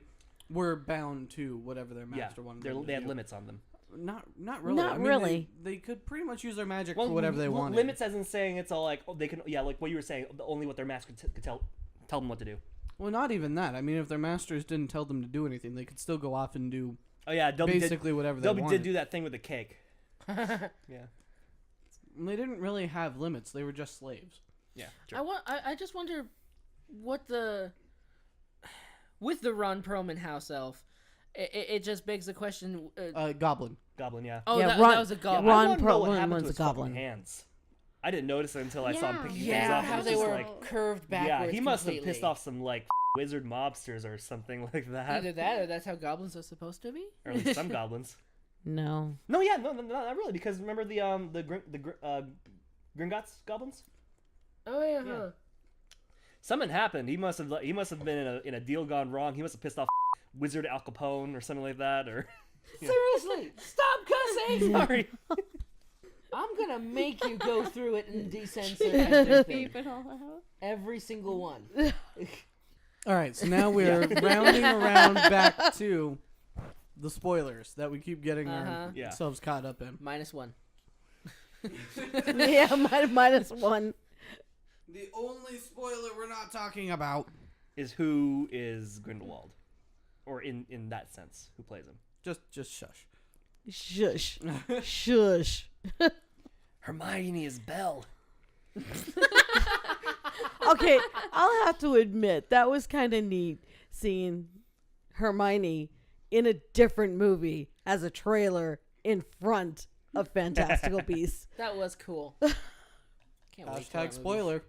were bound to whatever their Yeah, master wanted. them to they had do. limits on them. Not really. Not I mean, really. They could pretty much use their magic for whatever they wanted. Limits as in saying it's all like they can like what you were saying only what their master could tell them what to do. Well, not even that. I mean, if their masters didn't tell them to do anything, they could still go off and do Oh yeah, Dobby basically whatever they Dobby wanted. did do that thing with the cake. Yeah. They didn't really have limits. They were just slaves. Yeah. I just wonder what with the Ron Perlman house elf. It just begs the question. Goblin. Goblin, yeah. Oh, Yeah, that Ron- was a Yeah, goblin. Ron I wanna know what Perlman happened was to a his fucking goblin. hands. I didn't notice it until I saw him Yeah. picking Yeah, things up. how It's they just were like, curved yeah, backwards. he must have completely. pissed off some like wizard mobsters or something like that. Either that, or that's how goblins are supposed to be. Or at least some goblins. No. No, yeah, no, not really. Because remember the Gringotts goblins? Oh yeah. Yeah. Something happened. He must have been in a deal gone wrong. He must have pissed off Wizard Al Capone or something like that. Or Seriously, stop cussing. sorry. I'm gonna make you go through it and decensor everything. Beep it all out. Every single one. All right, so now we're rounding around back to the spoilers that we keep getting Yeah. ourselves caught up in. -1. Yeah, -1. The only spoiler we're not talking about. Is who is Grindelwald, or in that sense, who plays him? Just shush. Shush. Shush. Hermione is Belle. Okay, I'll have to admit that was kind of neat seeing Hermione in a different movie as a trailer in front of Fantastical Beasts. That was cool. Can't wait for that Hashtag movie. spoiler.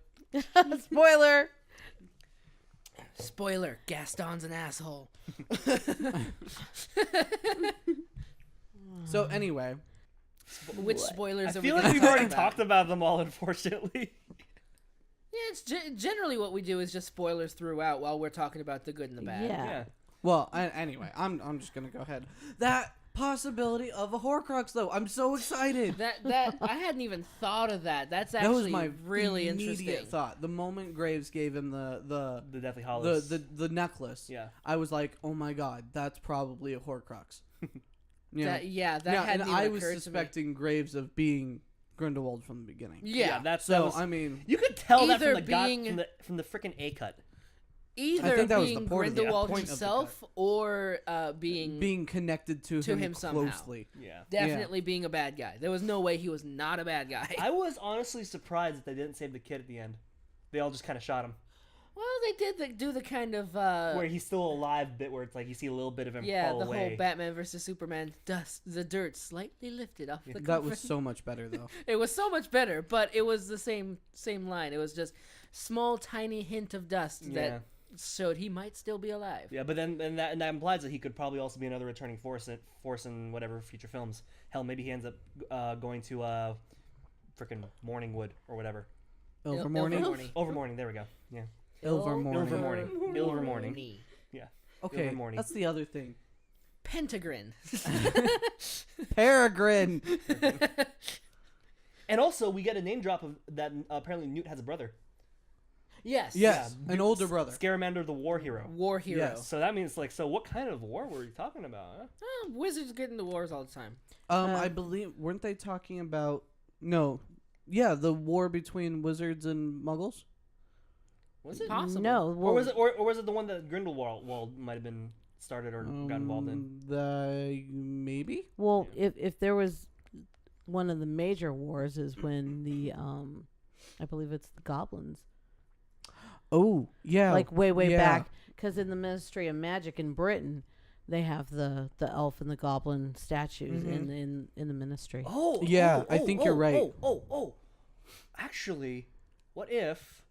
Spoiler. Spoiler: Gaston's an asshole. So anyway, Which spoilers I are feel we like gonna we've talk already about? talked about them all, unfortunately. Yeah, it's generally what we do is just spoilers throughout while we're talking about the good and the bad. Yeah. Yeah. well, anyway, I'm just gonna go ahead. That possibility of a Horcrux, though, I'm so excited. That I hadn't even thought of that. That's That actually was my really immediate interesting. thought. The moment Graves gave him The Deathly Hallows. the necklace, Yeah. I was like, oh my god, that's probably a Horcrux. You know? That yeah, hadn't and even I was occurred to me. suspecting Graves of being Grindelwald from the beginning. Yeah, That So was, I mean, you could tell that Either from the guy, being- from the freaking A cut. either think that was being the point of the- Grindelwald point of the himself or being being connected to him somehow. closely. Yeah. definitely being a bad guy. There was no way he was not a bad guy. I was honestly surprised that they didn't save the kid at the end. They all just kind of shot him. Well, they did do the kind of Where he's still alive bit where it's like you see a little bit of him yeah, fall the away. whole Batman versus Superman the dirt slightly lifted off the That was coffin. so much better, though. It was so much better, but it was the same line. It was just small, tiny hint of dust Yeah. that showed he might still be alive. Yeah, but then and that implies that he could probably also be another returning force in whatever future films. Hell, maybe he ends up going to frickin' Morningwood or whatever. Ilvermorny. Ilvermorny. Overmorning, there we go. Yeah. Ilvermorny. Ilvermorning. Ilvermorning. Ilvermorny. Okay, Ilvermorny. that's the other thing. Pentagrin. Peregrine. And also, we get a name drop of that apparently Newt has a brother. Yes. Yes, Yeah, an older brother. Scamander the war hero. War hero. Yes. So that means, like, so what kind of war were we talking about, huh? Wizards get into wars all the time. I believe weren't they talking about no? Yeah, the war between wizards and muggles. Was it? Possible. No. Or was it or was it the one that Grindelwald might have been started or got involved in? Maybe. Well, if there was one of the major wars is when the I believe it's the goblins, Oh, yeah. like way yeah. back, because in the Ministry of Magic in Britain, they have the elf and the goblin statues in the Ministry. Oh, Yeah, I think you're right. Oh. Actually, what if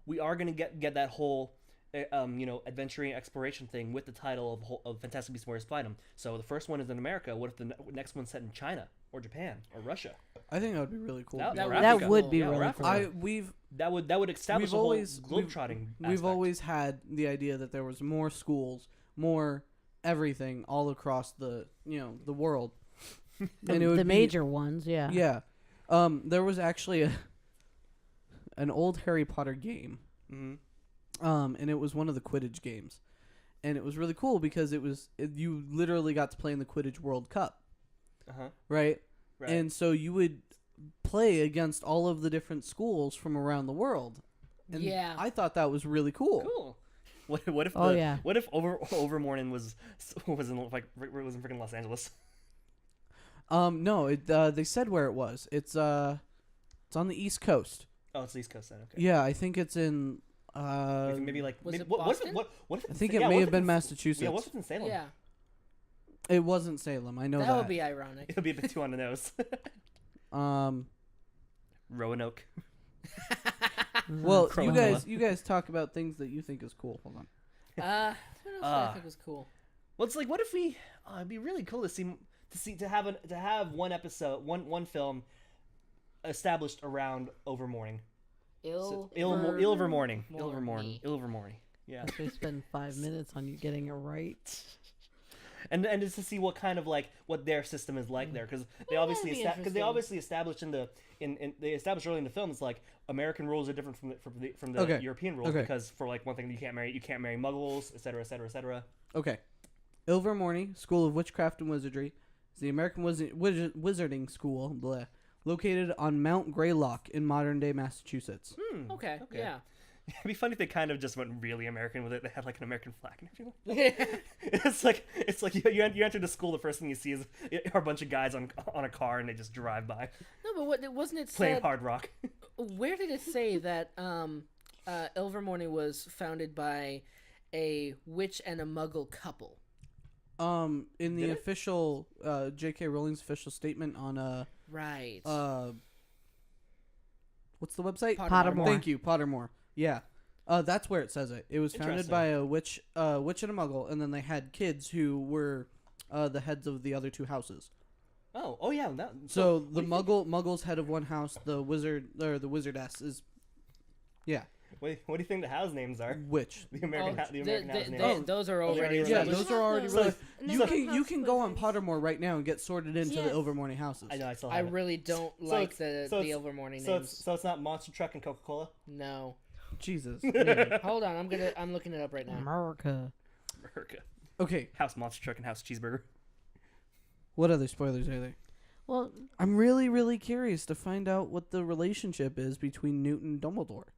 we are gonna get that whole adventuring exploration thing with the title of Fantastic Beasts: Where to Find Them? So the first one is in America. What if the next one's set in China or Japan or Russia? I think that would be really cool. That- That or would That Africa. would be Yeah, or really Africa. cool. That would establish a whole globetrotting. We've aspect. always had the idea that there was more schools, more everything all across the the world. And it would The be- major ones, yeah. Yeah. There was actually an old Harry Potter game. Mhm. And it was one of the Quidditch games. And it was really cool because you literally got to play in the Quidditch World Cup, Uh-huh. right? Right. And so you would play against all of the different schools from around the world. And Yeah. I thought that was really cool. Cool. What if Oh, yeah. What if Overmorning was in freaking Los Angeles? No, they said where it was. It's on the East Coast. Oh, it's the East Coast then. Okay. Yeah, I think it's in Maybe like Was maybe, it what if Boston? what if I it's think in- it yeah, may what have if been it's- Massachusetts. Yeah, what if it's in Salem? Yeah. It wasn't Salem. I know that. That would be ironic. It'll be a bit too on the nose. Roanoke. Well, you Cronulla. guys talk about things that you think is cool. Hold on. What else do I think was cool? Well, it's like, what if we? It'd be really cool to have one episode, one film established around Overmorning. Ilvermorning. Yeah. They spend 5 minutes on you getting it right. and just to see what kind of like what their system is like there, because they Yeah, obviously that'd be because they interesting. obviously established they established early in the film it's like American rules are different from the Okay. European rules Okay. because for like one thing you can't marry Muggles, etc., etc., etc. Okay. Ilvermorny School of Witchcraft and Wizardry is the American wizarding school located on Mount Greylock in modern-day Massachusetts. Okay. Okay. Yeah. It'd be funny if they kind of just went really American with it. They had like an American flag and everything. It's like you enter the school. The first thing you see is are a bunch of guys on a car and they just drive by No, but wasn't it playing said? hard rock. Where did it say that Ilvermorny was founded by a witch and a Muggle couple? In the Did it? official J.K. Rowling's official statement on Right. what's the website? Pottermore. Thank you, Pottermore. Yeah. That's where it says it. It was founded Interesting. by a witch and a Muggle, and then they had kids who were the heads of the other two houses. Oh yeah. That, So the Muggle's head of one house, the wizard or the wizardess is, yeah, what do you think the house names are? witch. The American house names. those are already already Yeah, established. those are already So- really. And You then can House go on Wizards. Pottermore right now and get sorted into Yes. the Ilvermorny houses. I know. I still I have it. really don't So like it's- the so it's- Ilvermorny So names. it's not Monster Truck and Coca Cola. No. Jesus. Hold on, I'm looking it up right now. America. America. Okay, House Monster Truck and House Cheeseburger. what other spoilers are there? Well, I'm really, really curious to find out what the relationship is between Newt and Dumbledore.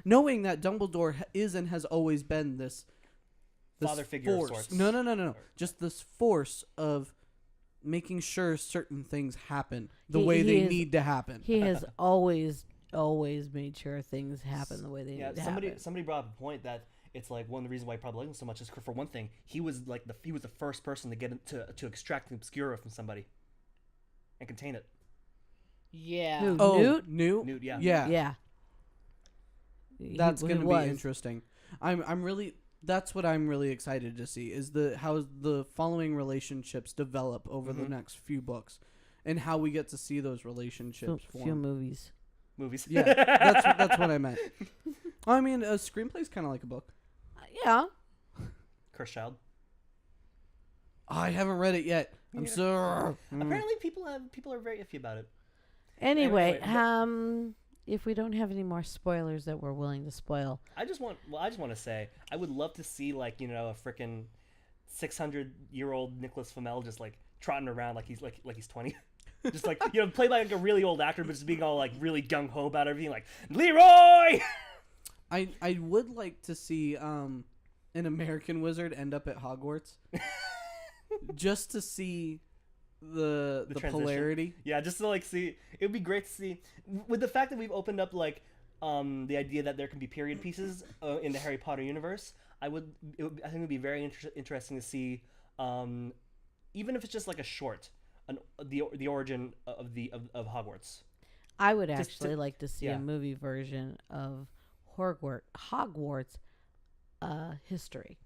Knowing that Dumbledore is and has always been this Father figure of force. sorts. No. Just this force of making sure certain things happen the He- way he they is- need to happen. he has always made sure things happen the way they Yeah, need to somebody happen. brought up a point that it's like one of the reasons why I probably like him so much is for one thing he was like he was the first person to get to extract the Obscura from somebody and contain it. Yeah. Who? Oh, Newt? Newt, yeah. Yeah. That's He going to was. be interesting. I'm really that's what I'm really excited to see is how the following relationships develop over the Mhm. next few books and how we get to see those relationships Few form. movies. Movies. Yeah, that's what I meant. I mean, a screenplay's kind of like a book. Yeah. Cursed Child. I haven't read it yet. I'm Yeah. so. Apparently, people are very iffy about it. Anyway, Anyway, if we don't have any more spoilers that we're willing to spoil, I just want to say I would love to see a freaking 600-year-old Nicholas Flamel just like trotting around like he's 20. Just like played by like a really old actor, but just being all like really gung ho about everything, like Leroy. I would like to see an American wizard end up at Hogwarts, just to see the transition. polarity. Yeah, just to like see, it would be great to see with the fact that we've opened up like the idea that there can be period pieces in the Harry Potter universe. I think it would be very interesting to see, even if it's just like a short, the origin of Hogwarts. I would Just actually like to see yeah. a movie version of Hogwarts history.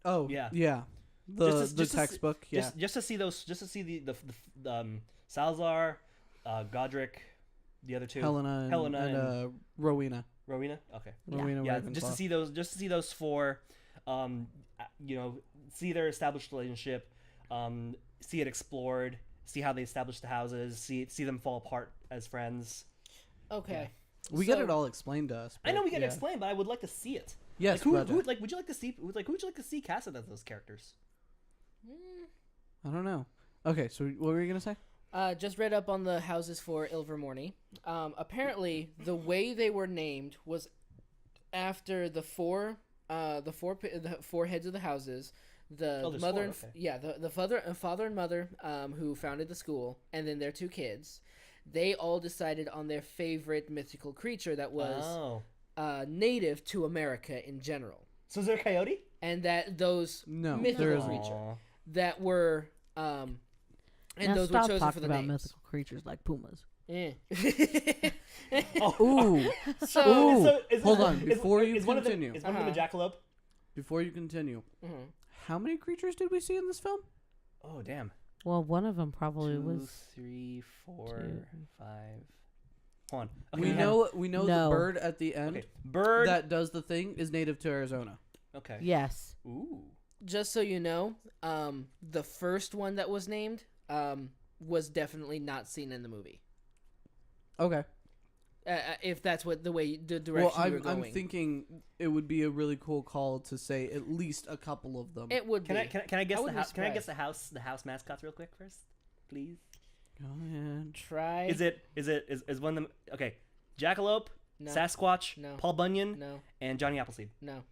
Oh Yeah. yeah. The Just to see- textbook. Yeah. Just to see the Salazar, Godric, the other two, Helena and Rowena. Rowena. Okay. Yeah. Rowena Yeah, Ravenclaw. just to see those four, see their established relationship, see it explored, see how they establish the houses, see them fall apart as friends. Okay. We So- get it all explained to us. I know but we can yeah. explain, but I would like to see it. Yes, Like, who Roger. would you like to see? Who would you like to see casted as those characters? I don't know. Okay, so what were you gonna say? Just read up on the houses for Ilvermorny. Apparently, the way they were named was after the four heads of the houses. The Oh, there's mother, four, okay. the father and mother, who founded the school, and then their two kids. They all decided on their favorite mythical creature that was native to America in general, So is there a coyote? and that those No, mythical there isn't. creature Aw. that were and now those stop were chosen talking for the about names. mythical creatures like pumas. Eh. Ooh. So, Ooh. is- Hold is- on, before you is one of them- continue. Is one of them a jackalope? Before you continue, mhm. how many creatures did we see in this film? Oh damn. Well, one of them probably 2, was 3, 4, two. 5. Hold on. We have- know No. the bird at the end Okay. Bird. that does the thing is native to Arizona. Okay. yes. Ooh. just so you know, the first one that was named was definitely not seen in the movie. Okay. If that's what the direction Well, you were going. I'm thinking it would be a really cool call to say at least a couple of them. It would Can be. I guess the wouldn't be house? Can I guess surprised. the house mascots real quick first, please? Go ahead. Try. Is one of them? Okay, Jackalope, No. Sasquatch, No. Paul Bunyan, No. and Johnny Appleseed, No.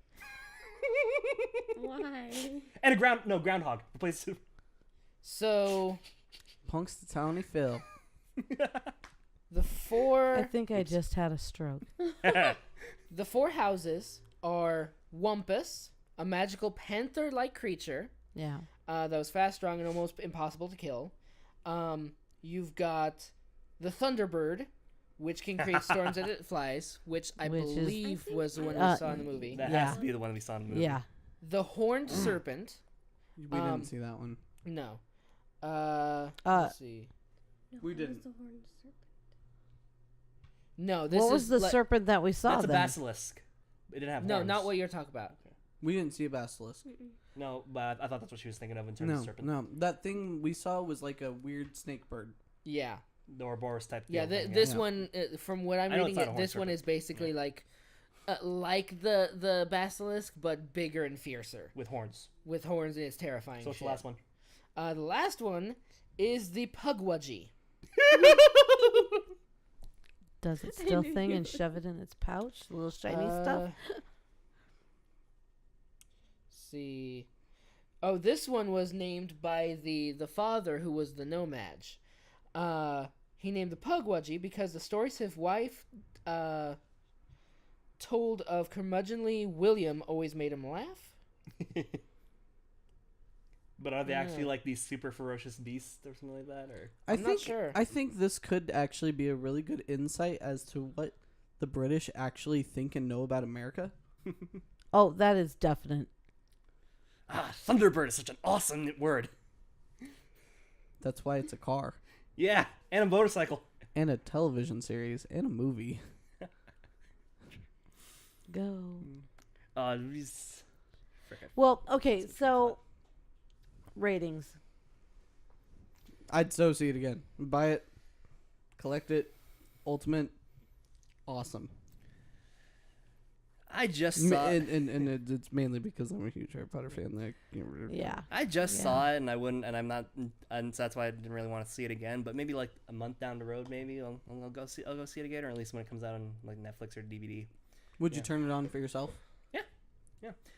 Why? and a groundhog. Replace. So Punk's the Towny Phil. the four. I think I just had a stroke. The four houses are Wumpus, a magical panther-like creature Yeah. that was fast, strong, and almost impossible to kill. You've got the Thunderbird, which can create storms as it flies, which I Which is- believe was the one we Uh, saw in the movie. That Yeah. has to be the one we saw in the movie. Yeah. The Horned Serpent. We Um, didn't see that one. No. Let's see. No, We what was didn't. the horned serpent? No, this What is was the like- serpent that we saw That's a then? basilisk. It didn't have No, horns. not what you're talking about. We didn't see a basilisk. No, but I thought that's what she was thinking of in terms No, of serpent. no. That thing we saw was like a weird snake bird. Yeah. The Ouroboros type. Yeah, deal thing, this Yeah. one, from what I'm I know reading, it's not a horned this one serpent. is basically like the basilisk, but bigger and fiercer, with horns. with horns, and it's terrifying. So what's the shit. last one? The last one is the Pugwudgie. Does it I still knew thing you and would. shove it in its pouch? The little shiny stuff? See. Oh, this one was named by the father who was the nomad. He named the Pugwudgie because the stories his wife told of curmudgeonly William always made him laugh. But are they actually Yeah. like these super ferocious beasts or something like that? Or I'm not sure. I think this could actually be a really good insight as to what the British actually think and know about America. Oh, that is definite. Thunderbird is such an awesome word. That's why it's a car Yeah, and a motorcycle. and a television series and a movie. Go. These- Well, okay, so ratings. I'd so see it again. Buy it, collect it, ultimate, awesome. I just M- saw. and it's mainly because I'm a huge Harry Potter fan. Like, Yeah. I just Yeah. saw it, and I wouldn't, and I'm not, and so that's why I didn't really want to see it again. But maybe like a month down the road, maybe I'll go see it again, or at least when it comes out on like Netflix or DVD. Would you Yeah. turn it on for yourself?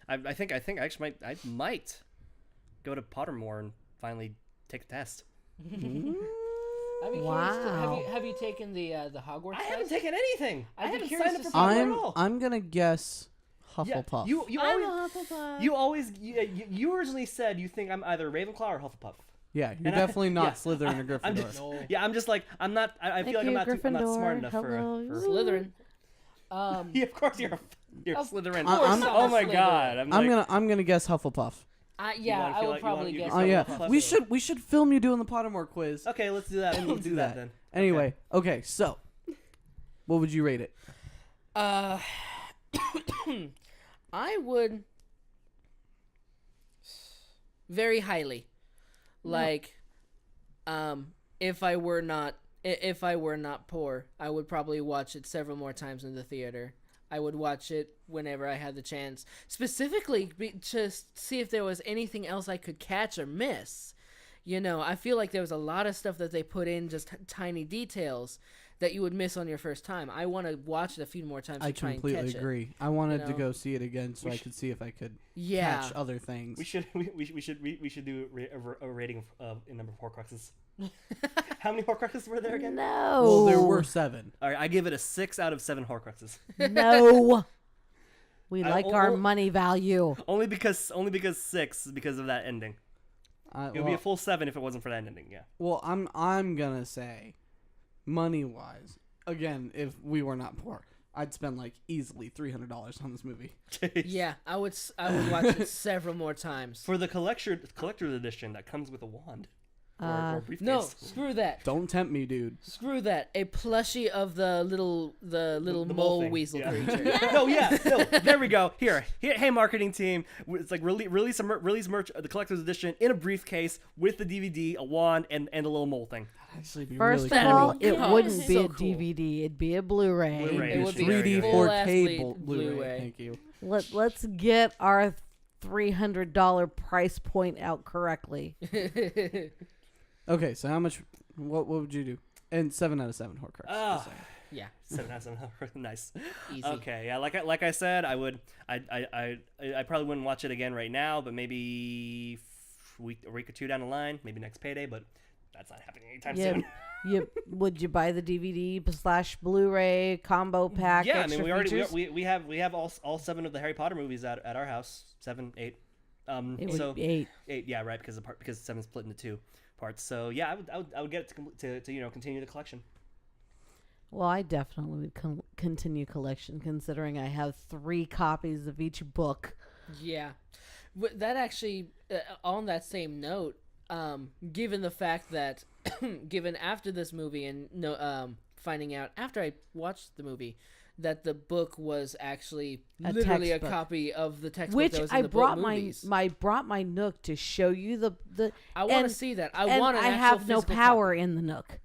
I think I actually might go to Pottermore and finally take a test. I'd be curious to- Wow. have you taken the Hogwarts? I haven't test? taken anything. I'd I be haven't curious signed up to for see- Pottermore at all. I'm gonna guess Yeah, Hufflepuff. you I'm always a Hufflepuff. you originally said you think I'm either Ravenclaw or Hufflepuff. yeah, you're And I- definitely not yeah, Slytherin or Gryffindor. I'm just, No. yeah, I'm just like I'm not. I feel like I'm not smart enough Hello. for. Slytherin. Yeah, of course you're Of Slytherin. course I'm- Oh my Slytherin. god! I'm gonna guess Hufflepuff. Yeah, wanna I feel would like- probably you guess. Oh so yeah, Hufflepuff. we should film you doing the Pottermore quiz. Okay, let's do that. And Let's do do that that. then. Anyway, okay, so what would you rate it? I would very highly, like, if I were not poor, I would probably watch it several more times in the theater. I would watch it whenever I had the chance, specifically to see if there was anything else I could catch or miss. You know, I feel like there was a lot of stuff that they put in, just tiny details that you would miss on your first time. I want to watch it a few more times to I try and completely catch it. agree. I wanted you to know? go see it again so We I sh- could see if I could Yeah. catch other things. We should do a rating of in number of Horcruxes. How many Horcruxes were there again? No. Well, there were 7. All right, I give it a 6 out of 7 Horcruxes. No. We I- like oh, our oh. money value. only because 6 because of that ending. It would be a full 7 if it wasn't for that ending. Yeah. Well, I'm gonna say, money wise, again, if we were not poor, I'd spend like easily $300 on this movie. Yeah, I would watch it several more times. For the collector's edition that comes with a wand. or briefcase. No, screw that. Don't tempt me, dude. Screw that. A plushie of the little The mole thing. weasel Yeah. creature. No, there we go. Here, hey, marketing team. It's like release merch, the collector's edition in a briefcase with the DVD, a wand, and a little mole thing. Actually, be First really of cool. all, it cool. wouldn't be So a cool. DVD. It'd be a Blu-ray. Blu-ray. It would be 3D a full-ass 4K Blu-ray. Blu-ray. Thank you. Let's get our $300 price point out correctly. Okay, so how much? What would you do? And 7 out of 7 Horcrux. Ah. Yeah, 7 out of 7. Nice. easy. Okay, yeah, like I said, I probably wouldn't watch it again right now, but maybe a week or two down the line, maybe next payday, but that's not happening anytime Yeah. soon. Would you buy the DVD / Blu-ray combo pack? Yeah, I extra mean, we already features? we have all 7 of the Harry Potter movies at our house. 7, 8. It would So be 8. 8, yeah, right, because 7 split into 2 parts. So yeah, I would get it to continue the collection. Well, I definitely would continue collection, considering I have 3 copies of each book. Yeah, that actually, on that same note, given the fact that, given after this movie and finding out after I watched the movie that the book was actually A literally textbook. a copy of the textbook Which that was in I the brought book movies. brought my Nook to show you the I want to and- see that. and want an I actual have no physical power copy. in the Nook.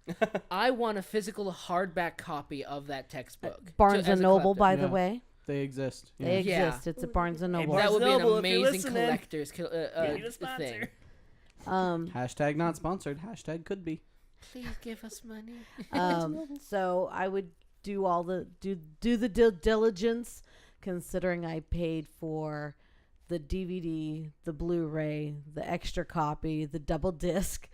I want a physical hardback copy of that textbook. Barnes to- as and a Noble, collector. by the Yeah. way, They exist. Yeah. they Yeah. exist. It's a Barnes and Hey, Noble. Barnes That would be an Noble, if you're amazing listening, collector's need a thing. sponsor. Hashtag not sponsored. Hashtag could be. Please give us money. So I would do all the do the due diligence, considering I paid for the DVD, the Blu-ray, the extra copy, the double disc,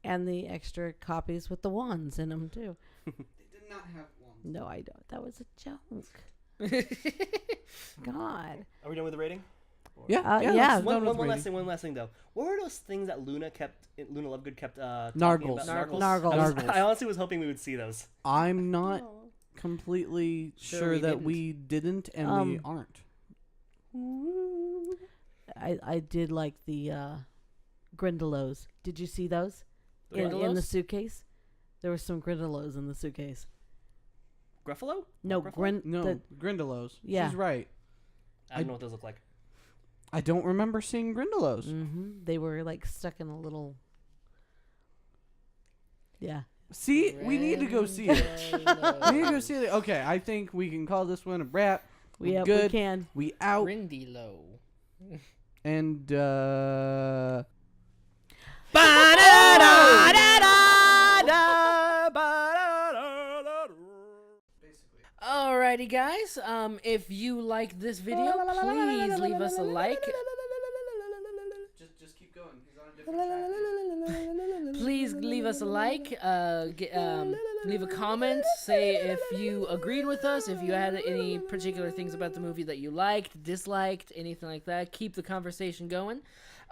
and the extra copies with the wands in them too. They did not have one. No, I don't. That was a joke. God. Are we done with the rating? Yeah. yeah. that's One done with last rating. thing. One last thing though. What were those things that Luna Lovegood kept talking Nargles. about? Nargles. Nargles. I honestly was hoping we would see those. I'm not Oh. completely Sure sure we that didn't. we didn't and we aren't. I did like the Grindylows. Did you see those The in the Grindylows? suitcase? There were some Grindylows in the suitcase. Gruffalo? No, Gruffalo? No, Grindylows. Yeah. She's right. I don't know what those look like. I don't remember seeing Grindylows. They were like stuck in a little. Yeah. See, we need to go see it. We need to go see it. Okay, I think we can call this one a wrap. We're We good. can. We out. Rindy low. And Alrighty, guys. If you like this video, please leave us a like. just keep going. He's on a different track. Please leave us a like. Leave a comment. Say if you agreed with us. If you had any particular things about the movie that you liked, disliked, anything like that. Keep the conversation going.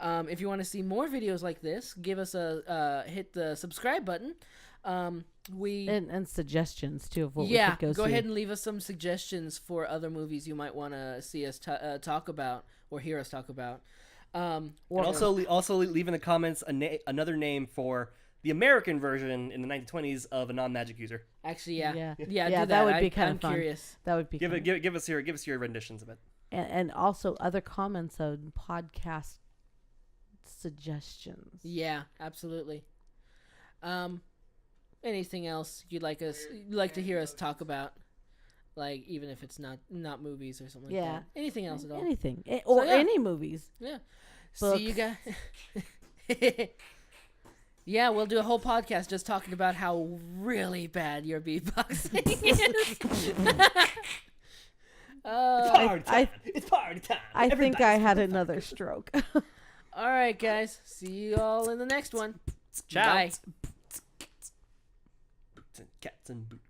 If you want to see more videos like this, give us a hit the subscribe button. And suggestions too of what Yeah, we could go see. ahead and leave us some suggestions for other movies you might want to see us talk about or hear us talk about. And also leave in the comments another name for the American version in the 1920s of a non-magic user. Actually, yeah, Yeah. do Yeah, that. that would be kinda I'm fun. curious. That would be Give fun. us your renditions of it. And also other comments on podcast suggestions. Yeah, absolutely. Anything else you'd like to hear us talk about? Like, even if it's not movies or something like Yeah. that. Anything else at all? Anything. Or yeah. any movies. Yeah. Books. See you guys. Yeah, we'll do a whole podcast just talking about how really bad your beatboxing is. It's party time. I think I had another stroke. All right, guys. See you all in the next one. Ciao. Bye. Boots and cats and boots.